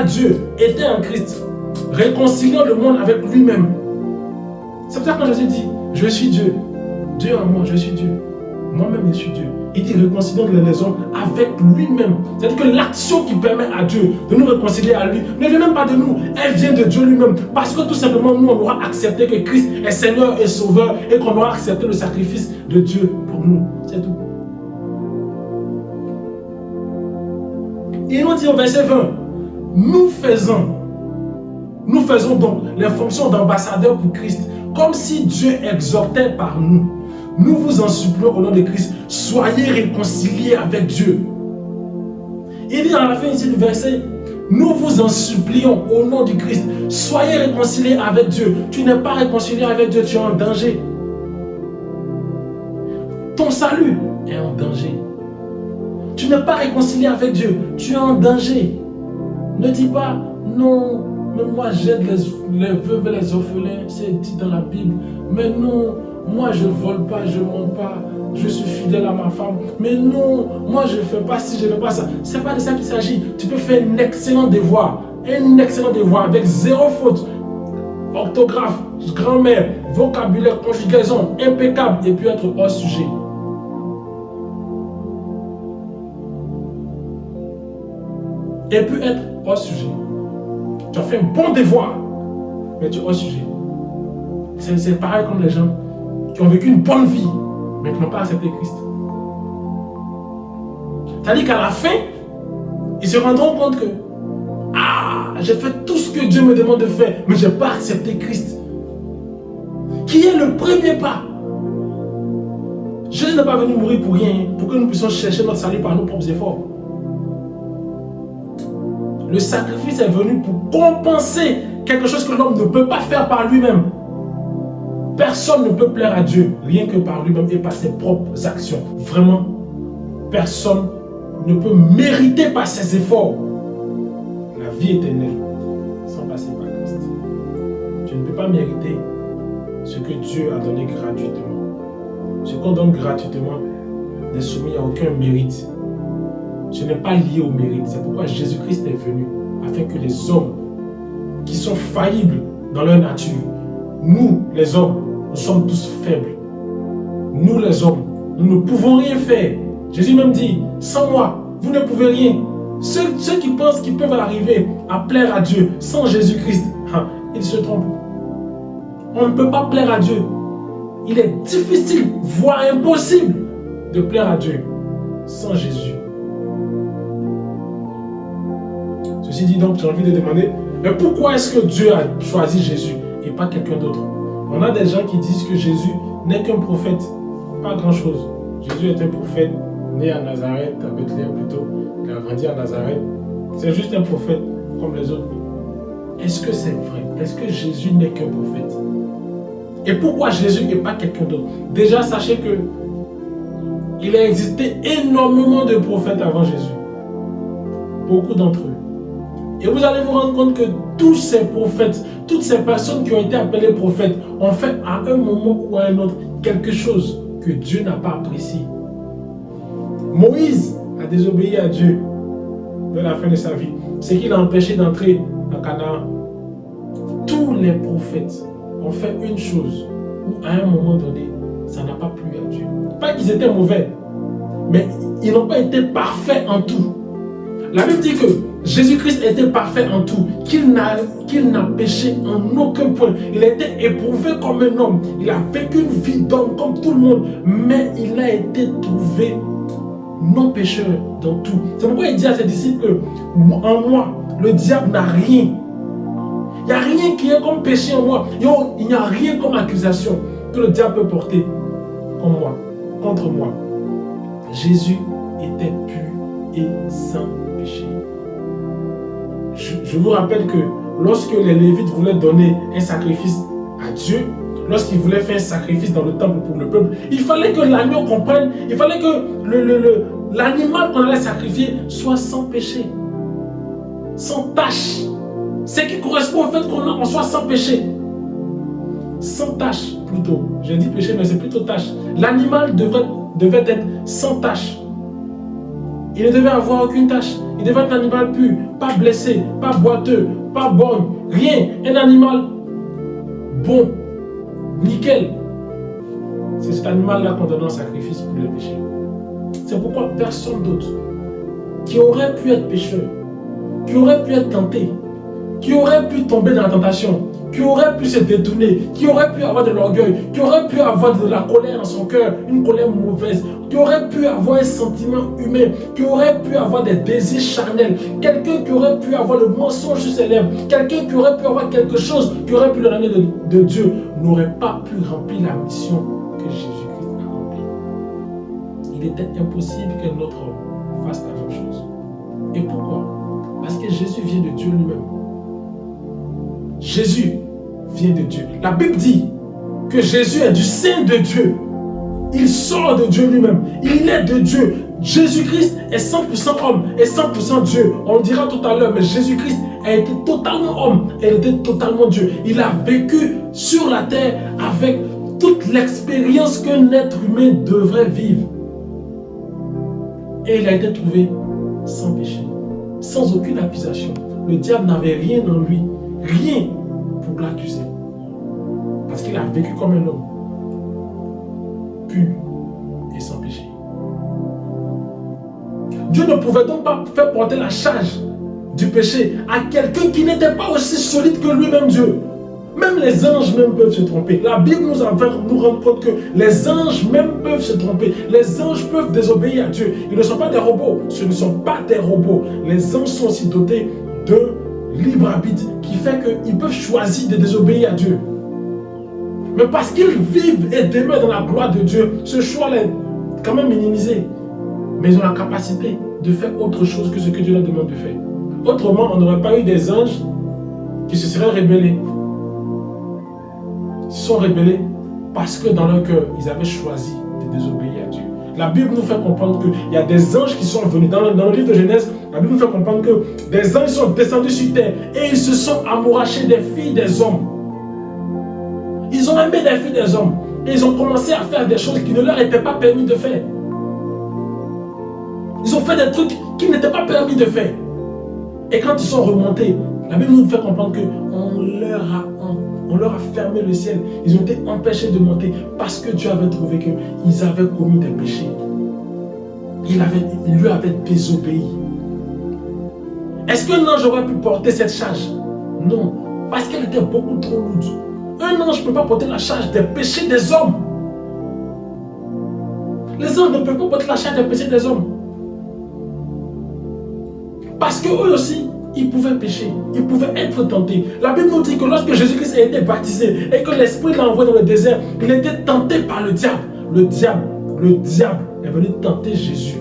Dieu était en Christ, réconciliant le monde avec lui-même. C'est pour ça que quand Jésus dit, je suis Dieu, Dieu en moi, je suis Dieu, moi-même je suis Dieu. Il dit réconciliant les hommes avec lui-même. C'est-à-dire que l'action qui permet à Dieu de nous réconcilier à lui ne vient même pas de nous, elle vient de Dieu lui-même. Parce que tout simplement nous on aura accepté que Christ est Seigneur et Sauveur et qu'on aura accepté le sacrifice de Dieu pour nous. C'est tout. Il nous dit au verset 20, nous faisons donc les fonctions d'ambassadeurs pour Christ, comme si Dieu exhortait par nous. nous vous en supplions au nom de Christ, soyez réconciliés avec Dieu. Il dit à la fin ici du verset, nous vous en supplions au nom du Christ, soyez réconciliés avec Dieu. Tu n'es pas réconcilié avec Dieu, tu es en danger. Ton salut est en danger. Tu n'es pas réconcilié avec Dieu, tu es en danger. Ne dis pas, non, mais moi j'aide les veuves et les orphelins, c'est dit dans la Bible. Mais non, moi je ne vole pas, je ne mens pas, je suis fidèle à ma femme. Mais non, moi je ne fais pas ci, je ne fais pas ça. Ce n'est pas de ça qu'il s'agit. Tu peux faire un excellent devoir avec zéro faute. Orthographe, grammaire, vocabulaire, conjugaison, impeccable et puis être hors sujet. Et puis être hors sujet. Tu as fait un bon devoir, mais tu es hors sujet. C'est pareil comme les gens qui ont vécu une bonne vie, mais qui n'ont pas accepté Christ. C'est-à-dire qu'à la fin, ils se rendront compte que j'ai fait tout ce que Dieu me demande de faire, mais je n'ai pas accepté Christ. Qui est le premier pas? Jésus n'est pas venu mourir pour rien, pour que nous puissions chercher notre salut par nos propres efforts. Le sacrifice est venu pour compenser quelque chose que l'homme ne peut pas faire par lui-même. Personne ne peut plaire à Dieu rien que par lui-même et par ses propres actions. Vraiment, personne ne peut mériter par ses efforts la vie éternelle sans passer par Christ. Tu ne peux pas mériter ce que Dieu a donné gratuitement. Ce qu'on donne gratuitement n'est soumis à aucun mérite. Ce n'est pas lié au mérite. C'est pourquoi Jésus-Christ est venu, afin que les hommes qui sont faillibles dans leur nature, nous les hommes, nous sommes tous faibles. Nous les hommes, nous ne pouvons rien faire. Jésus même dit, sans moi, vous ne pouvez rien. Ceux qui pensent qu'ils peuvent arriver à plaire à Dieu sans Jésus-Christ, ils se trompent. On ne peut pas plaire à Dieu. Il est difficile, voire impossible, de plaire à Dieu sans Jésus. Ceci dit donc, j'ai envie de demander, mais pourquoi est-ce que Dieu a choisi Jésus et pas quelqu'un d'autre? On a des gens qui disent que Jésus n'est qu'un prophète, pas grand-chose. Jésus est un prophète, né à Nazareth, à Bethléem plutôt, il a grandi à Nazareth. C'est juste un prophète comme les autres. Est-ce que c'est vrai? Est-ce que Jésus n'est qu'un prophète? Et pourquoi Jésus et pas quelqu'un d'autre? Déjà, sachez que il a existé énormément de prophètes avant Jésus. Beaucoup d'entre eux. Et vous allez vous rendre compte que tous ces prophètes, toutes ces personnes qui ont été appelées prophètes, ont fait à un moment ou à un autre quelque chose que Dieu n'a pas apprécié. Moïse a désobéi à Dieu vers la fin de sa vie. C'est qu'il a empêché d'entrer à Canaan. Tous les prophètes ont fait une chose où à un moment donné, ça n'a pas plu à Dieu. Pas qu'ils étaient mauvais, mais ils n'ont pas été parfaits en tout. La Bible dit que Jésus-Christ était parfait en tout, qu'il n'a péché en aucun point. Il a été éprouvé comme un homme. Il a vécu une vie d'homme comme tout le monde, mais il a été trouvé non pécheur dans tout. C'est pourquoi il dit à ses disciples que en moi, le diable n'a rien. Il n'y a rien qui est comme péché en moi. Il n'y a rien comme accusation que le diable peut porter contre moi. Jésus était pur et sans péché. Je vous rappelle que lorsque les Lévites voulaient donner un sacrifice à Dieu, lorsqu'ils voulaient faire un sacrifice dans le temple pour le peuple, il fallait que l'agneau comprenne, il fallait que l'animal qu'on allait sacrifier soit sans péché, sans tache. Ce qui correspond au fait qu'on soit sans péché. Sans tache plutôt. J'ai dit péché, mais c'est plutôt tache. L'animal devait être sans tache. Il ne devait avoir aucune tache. Il devait être un animal pur, pas blessé, pas boiteux, pas borgne, rien. Un animal bon, nickel. C'est cet animal-là qu'on donne en sacrifice pour les péchés. C'est pourquoi personne d'autre qui aurait pu être pécheur, qui aurait pu être tenté, qui aurait pu tomber dans la tentation, qui aurait pu se détourner, qui aurait pu avoir de l'orgueil, qui aurait pu avoir de la colère dans son cœur, une colère mauvaise, qui aurait pu avoir un sentiment humain, qui aurait pu avoir des désirs charnels, quelqu'un qui aurait pu avoir le mensonge sur ses lèvres, quelqu'un qui aurait pu avoir quelque chose qui aurait pu le ramener de Dieu, n'aurait pas pu remplir la mission que Jésus-Christ a il était impossible qu'un autre homme fasse la même chose. Et pourquoi? Parce que Jésus vient de Dieu lui-même. Jésus vient de Dieu. La Bible dit que Jésus est du sein de Dieu. Il sort de Dieu lui-même. Il est de Dieu. Jésus-Christ est 100% homme et 100% Dieu. On le dira tout à l'heure, mais Jésus-Christ a été totalement homme et il était totalement Dieu. Il a vécu sur la terre avec toute l'expérience qu'un être humain devrait vivre. Et il a été trouvé sans péché, sans aucune accusation. Le diable n'avait rien en lui, rien pour l'accuser. Parce qu'il a vécu comme un homme, pur et sans péché. Dieu ne pouvait donc pas faire porter la charge du péché à quelqu'un qui n'était pas aussi solide que lui-même Dieu. Même les anges même peuvent se tromper. La Bible nous rend compte que les anges même peuvent se tromper. Les anges peuvent désobéir à Dieu. Ils ne sont pas des robots. Ce ne sont pas des robots. Les anges sont aussi dotés de libre arbitre qui fait qu'ils peuvent choisir de désobéir à Dieu. Mais parce qu'ils vivent et demeurent dans la gloire de Dieu, ce choix est quand même minimisé. Mais ils ont la capacité de faire autre chose que ce que Dieu leur demande de faire. Autrement, on n'aurait pas eu des anges qui se seraient rébellés. Ils sont rébellés parce que dans leur cœur, ils avaient choisi de désobéir à Dieu. La Bible nous fait comprendre qu'il y a des anges qui sont venus. Dans le livre de Genèse, la Bible nous fait comprendre que des anges sont descendus sur terre et ils se sont amourachés des filles des hommes. Ils ont aimé les filles des hommes et ils ont commencé à faire des choses qui ne leur étaient pas permis de faire. Ils ont fait des trucs qui n'étaient pas permis de faire. Et quand ils sont remontés, la Bible nous fait comprendre qu'on leur a fermé le ciel. Ils ont été empêchés de monter parce que Dieu avait trouvé qu'ils avaient commis des péchés. Il lui avait désobéi. Est-ce qu'un ange aurait pu porter cette charge? Non, parce qu'elle était beaucoup trop lourde. Un ange ne peut pas porter la charge des péchés des hommes. Les anges ne peuvent pas porter la charge des péchés des hommes. Parce qu'eux aussi, ils pouvaient pécher, ils pouvaient être tentés. La Bible nous dit que lorsque Jésus-Christ a été baptisé et que l'Esprit l'a envoyé dans le désert, il a été tenté par le diable. Le diable est venu tenter Jésus.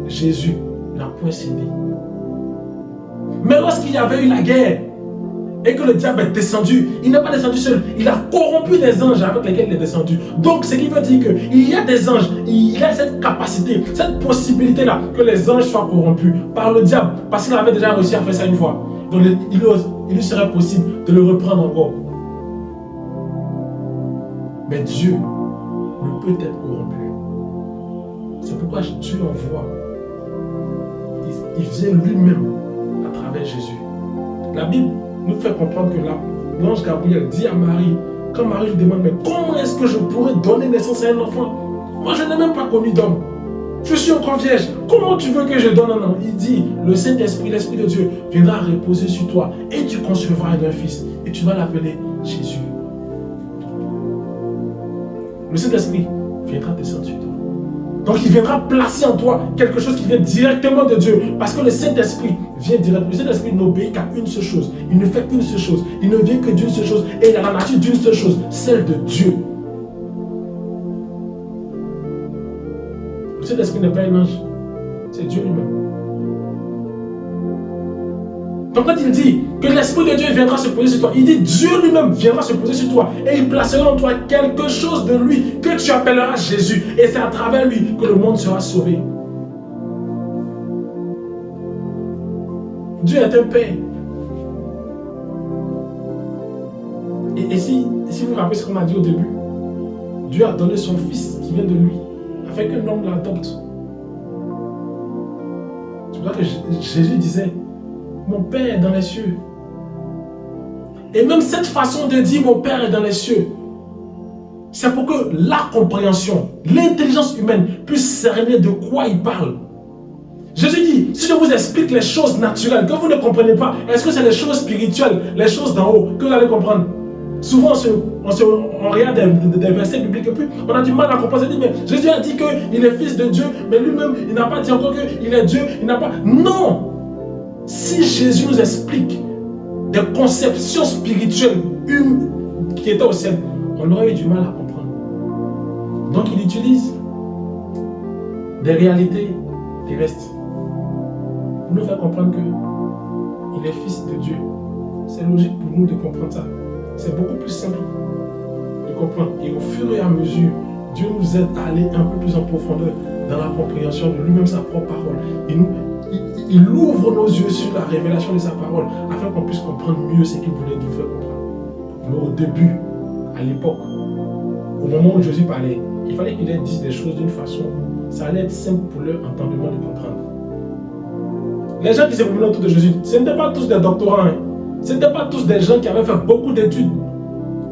Jésus n'a point cédé. Mais lorsqu'il y avait eu la guerre et que le diable est descendu, il n'est pas descendu seul, il a corrompu des anges avec lesquels il est descendu. Donc ce qui veut dire qu'il y a des anges, il y a cette capacité, cette possibilité-là que les anges soient corrompus par le diable, parce qu'il avait déjà réussi à faire ça une fois. Donc il lui serait possible de le reprendre encore. Mais Dieu ne peut être corrompu. C'est pourquoi Dieu envoie. Il vient lui-même à travers Jésus. La Bible nous fait comprendre que l'ange Gabriel dit à Marie, quand Marie lui demande, mais comment est-ce que je pourrais donner naissance à un enfant? Moi je n'ai même pas connu d'homme. Je suis encore vierge. Comment tu veux que je donne un enfant? Il dit, le Saint-Esprit, l'Esprit de Dieu viendra reposer sur toi et tu concevras un fils et tu vas l'appeler Jésus. Le Saint-Esprit viendra descendre sur toi. Donc il viendra placer en toi quelque chose qui vient directement de Dieu. Parce que le Saint-Esprit vient directement. Le Saint-Esprit n'obéit qu'à une seule chose. Il ne fait qu'une seule chose. Il ne vient que d'une seule chose. Et il a la nature d'une seule chose, celle de Dieu. Le Saint-Esprit n'est pas un ange. C'est Dieu lui-même. Donc quand il dit que l'Esprit de Dieu viendra se poser sur toi, il dit Dieu lui-même viendra se poser sur toi et il placera en toi quelque chose de lui que tu appelleras Jésus. Et c'est à travers lui que le monde sera sauvé. Dieu est un Père. Et si vous vous rappelez ce qu'on a dit au début, Dieu a donné son Fils qui vient de lui, afin qu'un homme l'adopte. C'est pour ça que Jésus disait, mon Père est dans les cieux. Et même cette façon de dire mon Père est dans les cieux, c'est pour que la compréhension, l'intelligence humaine puisse cerner de quoi il parle. Jésus dit, si je vous explique les choses naturelles que vous ne comprenez pas, est-ce que c'est les choses spirituelles, les choses d'en haut que vous allez comprendre? Souvent on regarde des versets bibliques et puis on a du mal à comprendre. On dit, mais Jésus a dit qu'il est fils de Dieu, mais lui-même il n'a pas dit encore qu'il est Dieu, il n'a pas... Non! Si Jésus nous explique des conceptions spirituelles qui étaient au ciel, on aurait eu du mal à comprendre. Donc il utilise des réalités terrestres pour nous faire comprendre qu'il est fils de Dieu. C'est logique pour nous de comprendre ça. C'est beaucoup plus simple de comprendre. Et au fur et à mesure, Dieu nous aide à aller un peu plus en profondeur dans la compréhension de lui-même, sa propre parole. Il ouvre nos yeux sur la révélation de sa parole afin qu'on puisse comprendre mieux ce qu'il voulait nous faire comprendre. Mais au début, à l'époque, au moment où Jésus parlait, il fallait qu'il leur dise des choses d'une façon, ça allait être simple pour leur entendement de comprendre. Les gens qui se promenaient autour de Jésus, ce n'étaient pas tous des doctorants, hein. Ce n'étaient pas tous des gens qui avaient fait beaucoup d'études.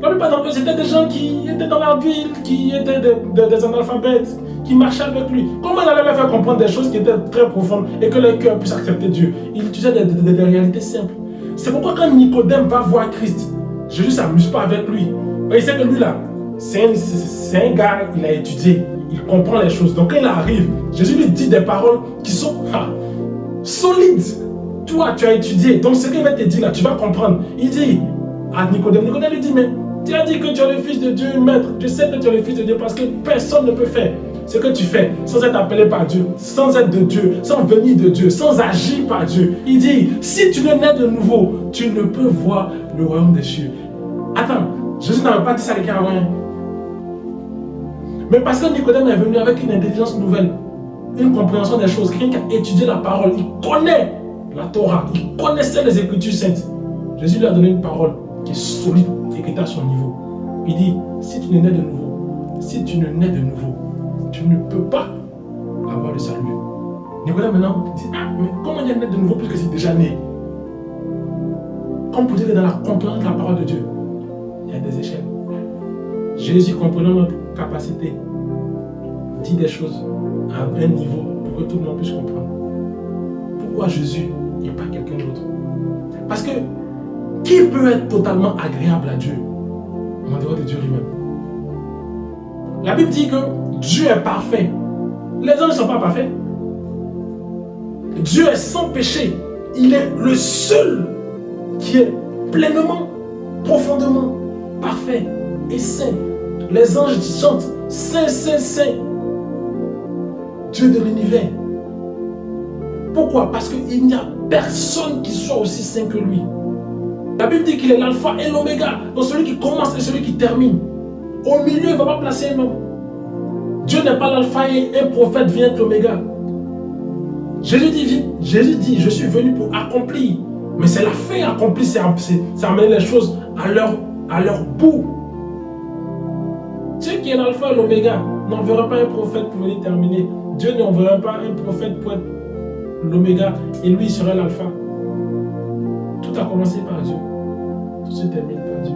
La plupart d'entre eux, c'était des gens qui étaient dans la ville, qui étaient des analphabètes, qui marchaient avec lui. Comment il allait leur faire comprendre des choses qui étaient très profondes et que leur cœur puisse accepter Dieu? Il utilisait des réalités simples. C'est pourquoi quand Nicodème va voir Christ, Jésus ne s'amuse pas avec lui. Il sait que lui là, c'est un gars, il a étudié, il comprend les choses. Donc quand il arrive, Jésus lui dit des paroles qui sont solides. Toi, tu as étudié, donc ce qu'il va te dire là, tu vas comprendre. Il dit à Nicodème, Nicodème lui dit, mais tu as dit que tu es le fils de Dieu, maître. Je sais que tu es le fils de Dieu parce que personne ne peut faire ce que tu fais sans être appelé par Dieu, sans être de Dieu, sans venir de Dieu, sans agir par Dieu. Il dit, si tu ne nais de nouveau, tu ne peux voir le royaume des cieux. Attends, Jésus n'avait pas dit ça à quelqu'un avant. Mais parce que Nicodème est venu avec une intelligence nouvelle, une compréhension des choses, quelqu'un qui a étudié la parole, il connaît la Torah, il connaissait les Écritures saintes. Jésus lui a donné une parole qui est solide et qui est à son niveau. Il dit, si tu ne nais de nouveau, tu ne peux pas avoir le salut. Nicolas maintenant dit, mais comment il y a naître de nouveau puisque c'est déjà né? Comme pour dire que dans la compréhension de la parole de Dieu, il y a des échelles. Jésus, comprenant notre capacité, dit des choses à un niveau pour que tout le monde puisse comprendre. Pourquoi Jésus et pas quelqu'un d'autre? Parce que qui peut être totalement agréable à Dieu en dehors de Dieu lui-même? La Bible dit que Dieu est parfait. Les anges ne sont pas parfaits. Dieu est sans péché. Il est le seul qui est pleinement, profondément parfait et saint. Les anges chantent Saint, Saint, Saint, Dieu de l'univers. Pourquoi? Parce qu'il n'y a personne qui soit aussi saint que lui. La Bible dit qu'il est l'alpha et l'oméga, donc celui qui commence et celui qui termine. Au milieu, il ne va pas placer un homme. Dieu n'est pas l'alpha et un prophète vient être l'oméga. Jésus dit, je suis venu pour accomplir. Mais c'est la fin accomplie, c'est amener les choses à leur bout. Dieu qui est l'alpha et l'oméga n'enverra pas un prophète pour venir terminer. Dieu n'enverra pas un prophète pour être l'oméga et lui sera l'alpha. Tout a commencé par Dieu. Tout se termine par Dieu.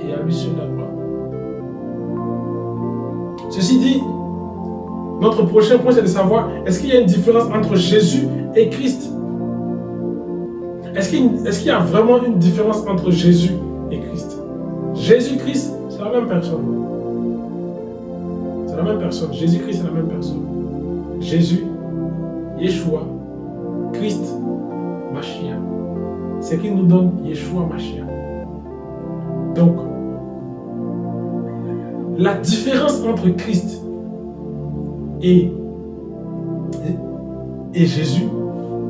Et à lui seul la gloire. Ceci dit, notre prochain point c'est de savoir, est-ce qu'il y a une différence entre Jésus et Christ? Est-ce qu'il y a vraiment une différence entre Jésus et Christ? Jésus-Christ, c'est la même personne. C'est la même personne. Jésus-Christ, c'est la même personne. Jésus, Yeshua, Christ, Mashiach. C'est ce qui nous donne Yeshua Mashiach. Donc, la différence entre Christ et Jésus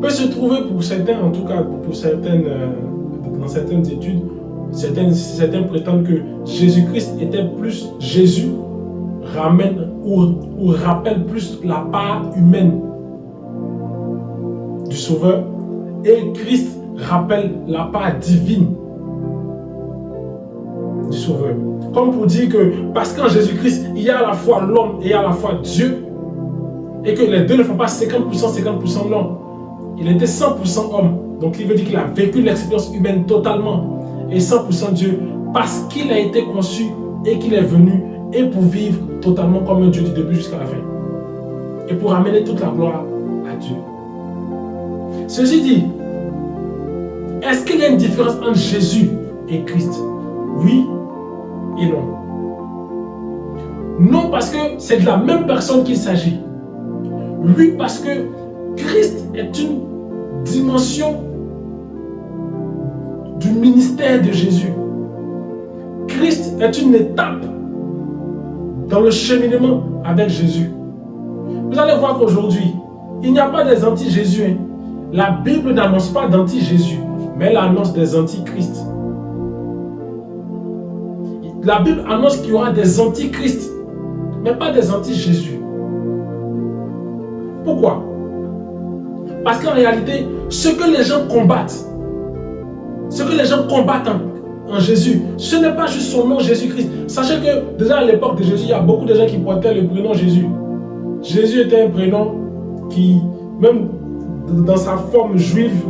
peut se trouver pour certains, en tout cas pour certaines, dans certaines études, certains prétendent que Jésus-Christ était plus, Jésus ramène ou rappelle plus la part humaine du Sauveur et Christ rappelle la part divine du Sauveur. Comme pour dire que parce qu'en Jésus-Christ, il y a à la fois l'homme et à la fois Dieu, et que les deux ne font pas 50% l'homme. Il était 100% homme. Donc il veut dire qu'il a vécu l'expérience humaine totalement et 100% Dieu parce qu'il a été conçu et qu'il est venu et pour vivre totalement comme un Dieu du début jusqu'à la fin. Et pour amener toute la gloire à Dieu. Ceci dit, est-ce qu'il y a une différence entre Jésus et Christ? Oui et non. Non parce que c'est de la même personne qu'il s'agit. Oui parce que Christ est une dimension du ministère de Jésus. Christ est une étape dans le cheminement avec Jésus. Vous allez voir qu'aujourd'hui, il n'y a pas des anti-Jésus. Hein. La Bible n'annonce pas d'anti-Jésus, mais elle annonce des anti-Christ. La Bible annonce qu'il y aura des anti-Christ, mais pas des anti-Jésus. Pourquoi? Parce qu'en réalité, ce que les gens combattent en Jésus, ce n'est pas juste son nom Jésus-Christ. Sachez que déjà à l'époque de Jésus, il y a beaucoup de gens qui portaient le prénom Jésus. Jésus était un prénom qui, même dans sa forme juive,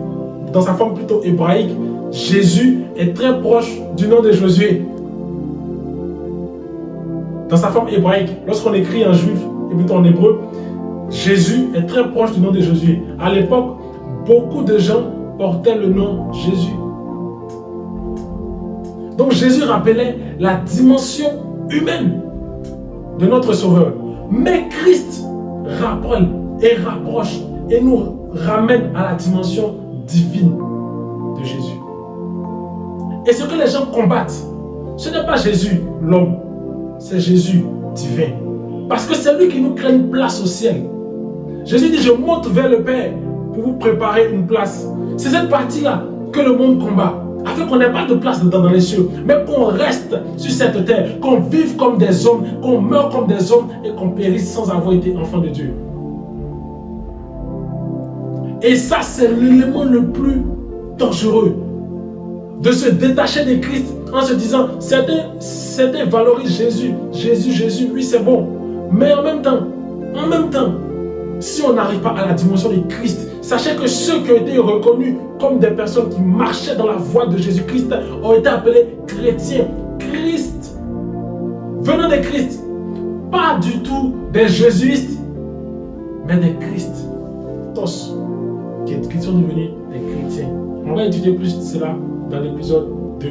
dans sa forme plutôt hébraïque, Jésus est très proche du nom de Josué. Dans sa forme hébraïque, lorsqu'on écrit en juif et plutôt en hébreu, Jésus est très proche du nom de Josué. À l'époque, beaucoup de gens portaient le nom Jésus. Donc Jésus rappelait la dimension humaine de notre Sauveur. Mais Christ rappelle et rapproche et nous ramène à la dimension divine de Jésus. Et ce que les gens combattent, ce n'est pas Jésus l'homme, c'est Jésus divin. Parce que c'est lui qui nous crée une place au ciel. Jésus dit, je monte vers le Père pour vous préparer une place. C'est cette partie-là que le monde combat. Afin qu'on n'ait pas de place dedans dans les cieux, mais qu'on reste sur cette terre, qu'on vive comme des hommes, qu'on meure comme des hommes et qu'on périsse sans avoir été enfant de Dieu. Et ça, c'est l'élément le plus dangereux. De se détacher de Christ en se disant, certains valorisent Jésus. Jésus, oui, c'est bon. Mais en même temps, si on n'arrive pas à la dimension de Christ, sachez que ceux qui ont été reconnus comme des personnes qui marchaient dans la voie de Jésus-Christ ont été appelés chrétiens. Christ, venant de Christ, pas du tout des jésuites, mais des Christos, qui sont devenus des chrétiens. On va étudier plus de cela dans l'épisode 2,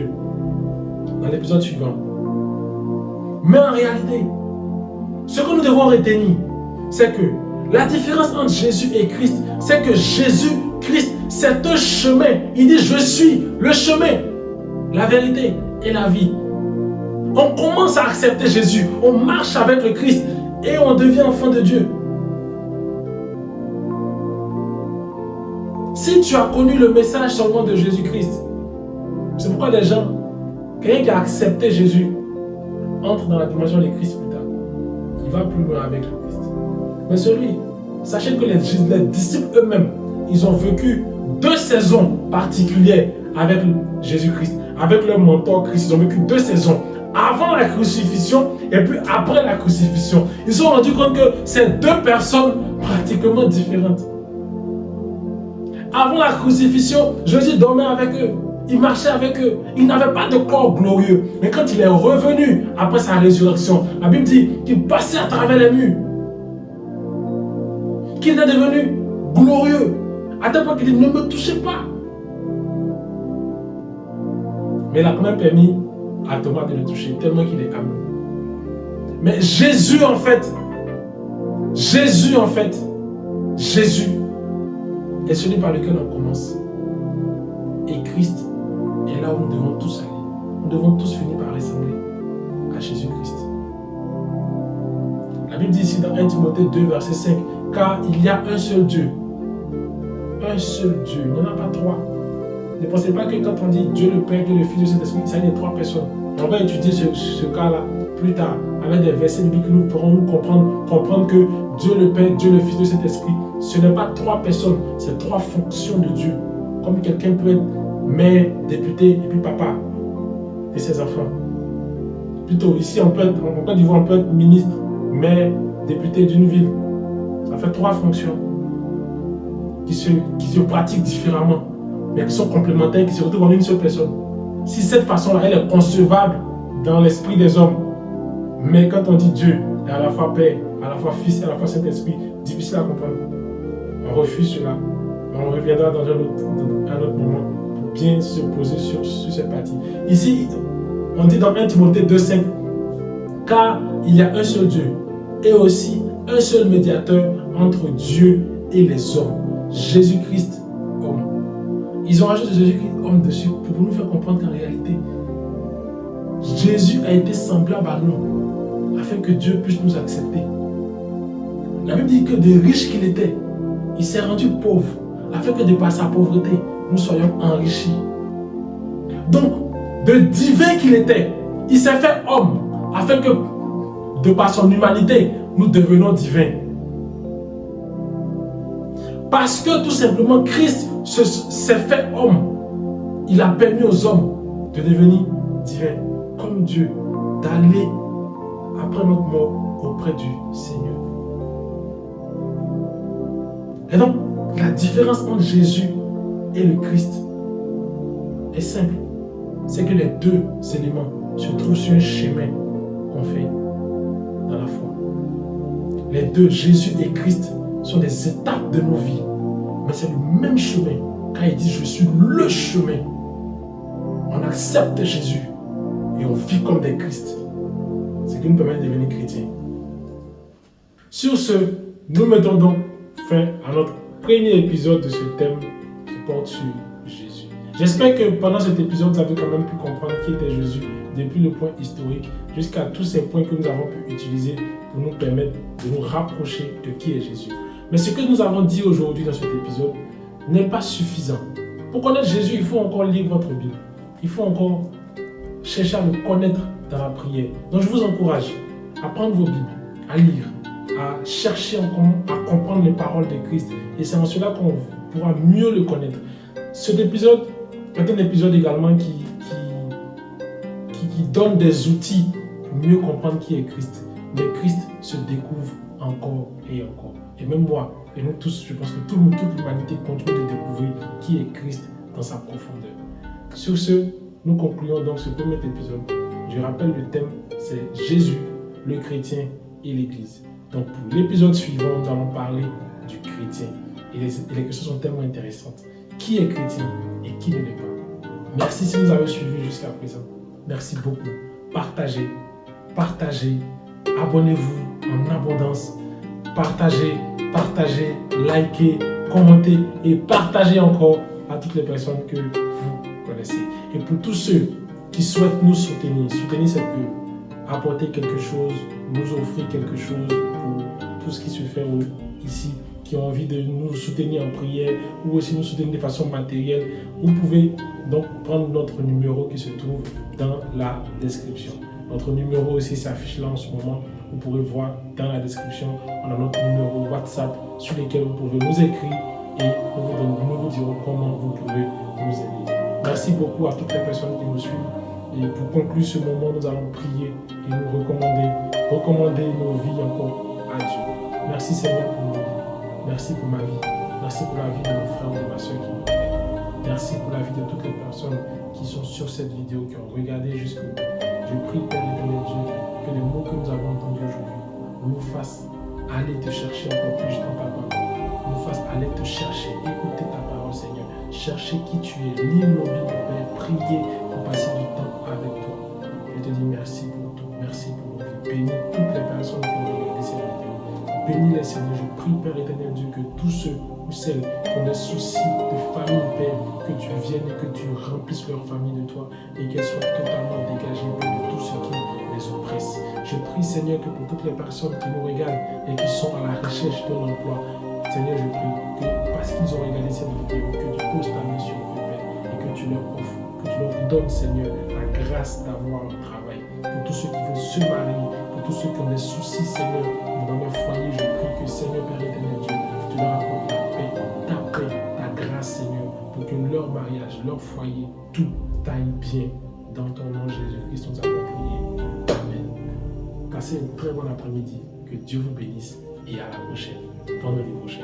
dans l'épisode suivant. Mais en réalité, ce que nous devons retenir, c'est que la différence entre Jésus et Christ, c'est que Jésus-Christ, c'est un chemin. Il dit, je suis le chemin, la vérité et la vie. On commence à accepter Jésus, on marche avec le Christ et on devient enfant de Dieu. Si tu as connu le message seulement de Jésus-Christ, c'est pourquoi les gens, quelqu'un qui a accepté Jésus, entre dans la dimension de Christ plus tard. Il va plus loin avec le Christ. Mais sachez que les disciples eux-mêmes, ils ont vécu 2 saisons particulières avec Jésus-Christ, avec leur mentor Christ. Ils ont vécu 2 saisons. Avant la crucifixion et puis après la crucifixion. Ils se sont rendus compte que c'est 2 personnes pratiquement différentes. Avant la crucifixion, Jésus dormait avec eux. Il marchait avec eux. Il n'avait pas de corps glorieux. Mais quand il est revenu après sa résurrection, la Bible dit qu'il passait à travers les murs. Qu'il est devenu glorieux. À tel point qu'il dit, ne me touchez pas. Mais il a quand même permis à Thomas de le toucher, tellement qu'il est amoureux. Mais Jésus en fait est celui par lequel on commence. Et Christ est là où nous devons tous aller. Nous devons tous finir par ressembler à Jésus-Christ. La Bible dit ici dans 1 Timothée 2, verset 5, car il y a un seul Dieu. Un seul Dieu. Il n'y en a pas 3. Ne pensez pas que quand on dit Dieu le Père, Dieu le Fils, Dieu le Saint-Esprit, il s'agit de 3 personnes. On va étudier ce cas-là plus tard avec des versets bibliques qui nous feront comprendre que Dieu le Père, Dieu le Fils, Dieu le Saint-Esprit, ce n'est pas 3 personnes, c'est 3 fonctions de Dieu. Comme quelqu'un peut être mère, député et puis papa de ses enfants. Plutôt ici, en Côte d'Ivoire, on peut être ministre, maire, député d'une ville. Ça fait 3 fonctions qui se pratiquent différemment, mais qui sont complémentaires, qui se retrouvent en une seule personne. Si cette façon-là, elle est concevable dans l'esprit des hommes, mais quand on dit Dieu, est à la fois Père, à la fois Fils, à la fois Saint-Esprit, difficile à comprendre. On refuse cela. On reviendra dans un autre moment pour bien se poser sur cette partie. Ici, on dit dans 1 Timothée 2,5, car il y a un seul Dieu et aussi un seul médiateur entre Dieu et les hommes, Jésus-Christ, homme. Ils ont rajouté Jésus-Christ, homme dessus, pour nous faire comprendre qu'en réalité, Jésus a été semblable à nous, afin que Dieu puisse nous accepter. La Bible dit que de riche qu'il était, il s'est rendu pauvre, afin que de par sa pauvreté, nous soyons enrichis. Donc, de divin qu'il était, il s'est fait homme, afin que de par son humanité, nous devenions divins. Parce que tout simplement, Christ s'est fait homme. Il a permis aux hommes de devenir divins, comme Dieu, d'aller après notre mort auprès du Seigneur. Et donc, la différence entre Jésus et le Christ est simple. C'est que les deux éléments se trouvent sur un chemin qu'on fait dans la foi. Les deux, Jésus et Christ, sont des étapes de nos vies. Mais c'est le même chemin. Quand il dit « Je suis le chemin », on accepte Jésus et on vit comme des Christ. Ce qui nous permet de devenir chrétiens. Sur ce, nous mettons donc fin à notre premier épisode de ce thème qui porte sur Jésus. J'espère que pendant cet épisode, vous avez quand même pu comprendre qui était Jésus, depuis le point historique jusqu'à tous ces points que nous avons pu utiliser pour nous permettre de nous rapprocher de qui est Jésus. Mais ce que nous avons dit aujourd'hui dans cet épisode n'est pas suffisant. Pour connaître Jésus, il faut encore lire votre Bible. Il faut encore chercher à le connaître dans la prière. Donc je vous encourage à prendre vos Bibles, à lire, à chercher à comprendre les paroles de Christ. Et c'est en cela qu'on pourra mieux le connaître. Cet épisode est un épisode également qui donne des outils pour mieux comprendre qui est Christ. Mais Christ se découvre encore et encore. Et même moi, et nous tous, je pense que toute l'humanité continue de découvrir qui est Christ dans sa profondeur. Sur ce, nous concluons donc ce premier épisode. Je rappelle le thème, c'est Jésus, le chrétien et l'Église. Donc pour l'épisode suivant, nous allons parler du chrétien. Et les questions sont tellement intéressantes. Qui est chrétien et qui ne l'est pas? Merci si vous avez suivi jusqu'à présent. Merci beaucoup. Partagez, abonnez-vous en abondance. Partagez, likez, commentez et partagez encore à toutes les personnes que vous connaissez. Et pour tous ceux qui souhaitent nous soutenir cette œuvre, apporter quelque chose, nous offrir quelque chose pour tout ce qui se fait ici, qui ont envie de nous soutenir en prière ou aussi nous soutenir de façon matérielle, vous pouvez donc prendre notre numéro qui se trouve dans la description. Notre numéro aussi s'affiche là en ce moment. Vous pourrez voir dans la description, on a notre numéro WhatsApp sur lequel vous pouvez nous écrire et nous vous dirons comment vous pouvez nous aider. Merci beaucoup à toutes les personnes qui nous suivent. Et pour conclure ce moment, nous allons prier et nous recommander nos vies encore à Dieu. Merci Seigneur pour nos vies. Merci pour ma vie. Merci pour la vie de mon frère et de ma soeur qui nous regardent. Merci pour la vie de toutes les personnes qui sont sur cette vidéo, qui ont regardé jusqu'au bout. Je prie, Père éternel Dieu, que les mots que nous avons entendus aujourd'hui nous fassent aller te chercher encore plus dans ta parole. Nous fassent aller te chercher, écouter ta parole, Seigneur. Chercher qui tu es, lire nos Bibles, Père, prier pour passer du temps avec toi. Je te dis merci pour tout. Merci pour nos vies. Bénis toutes les personnes qui ont regardé cette vidéo. Bénis-les, Seigneur. Je prie, Père éternel Dieu, que tous ceux ou celles qui ont des soucis de famille, Père, que tu viennes et que tu remplisses leur famille de toi et qu'elles soient totalement dégagées de tout ce qui les oppresse. Je prie, Seigneur, que pour toutes les personnes qui nous regardent et qui sont à la recherche d'un emploi, Seigneur, je prie que parce qu'ils ont regardé cette vidéo, que tu poses ta main sur eux, Père, et que tu leur offres, que tu leur donnes, Seigneur, la grâce d'avoir un travail. Pour tous ceux qui veulent se marier, pour tous ceux qui ont des soucis, Seigneur, dans leur foyer, je prie que, Seigneur, Père éternel Dieu, tu leur apportes ta grâce, Seigneur, pour que leur mariage, leur foyer, tout aille bien. Dans ton nom, Jésus-Christ, nous avons prié. Amen. Passez une très bonne après-midi. Que Dieu vous bénisse et à la prochaine, vendredi prochain.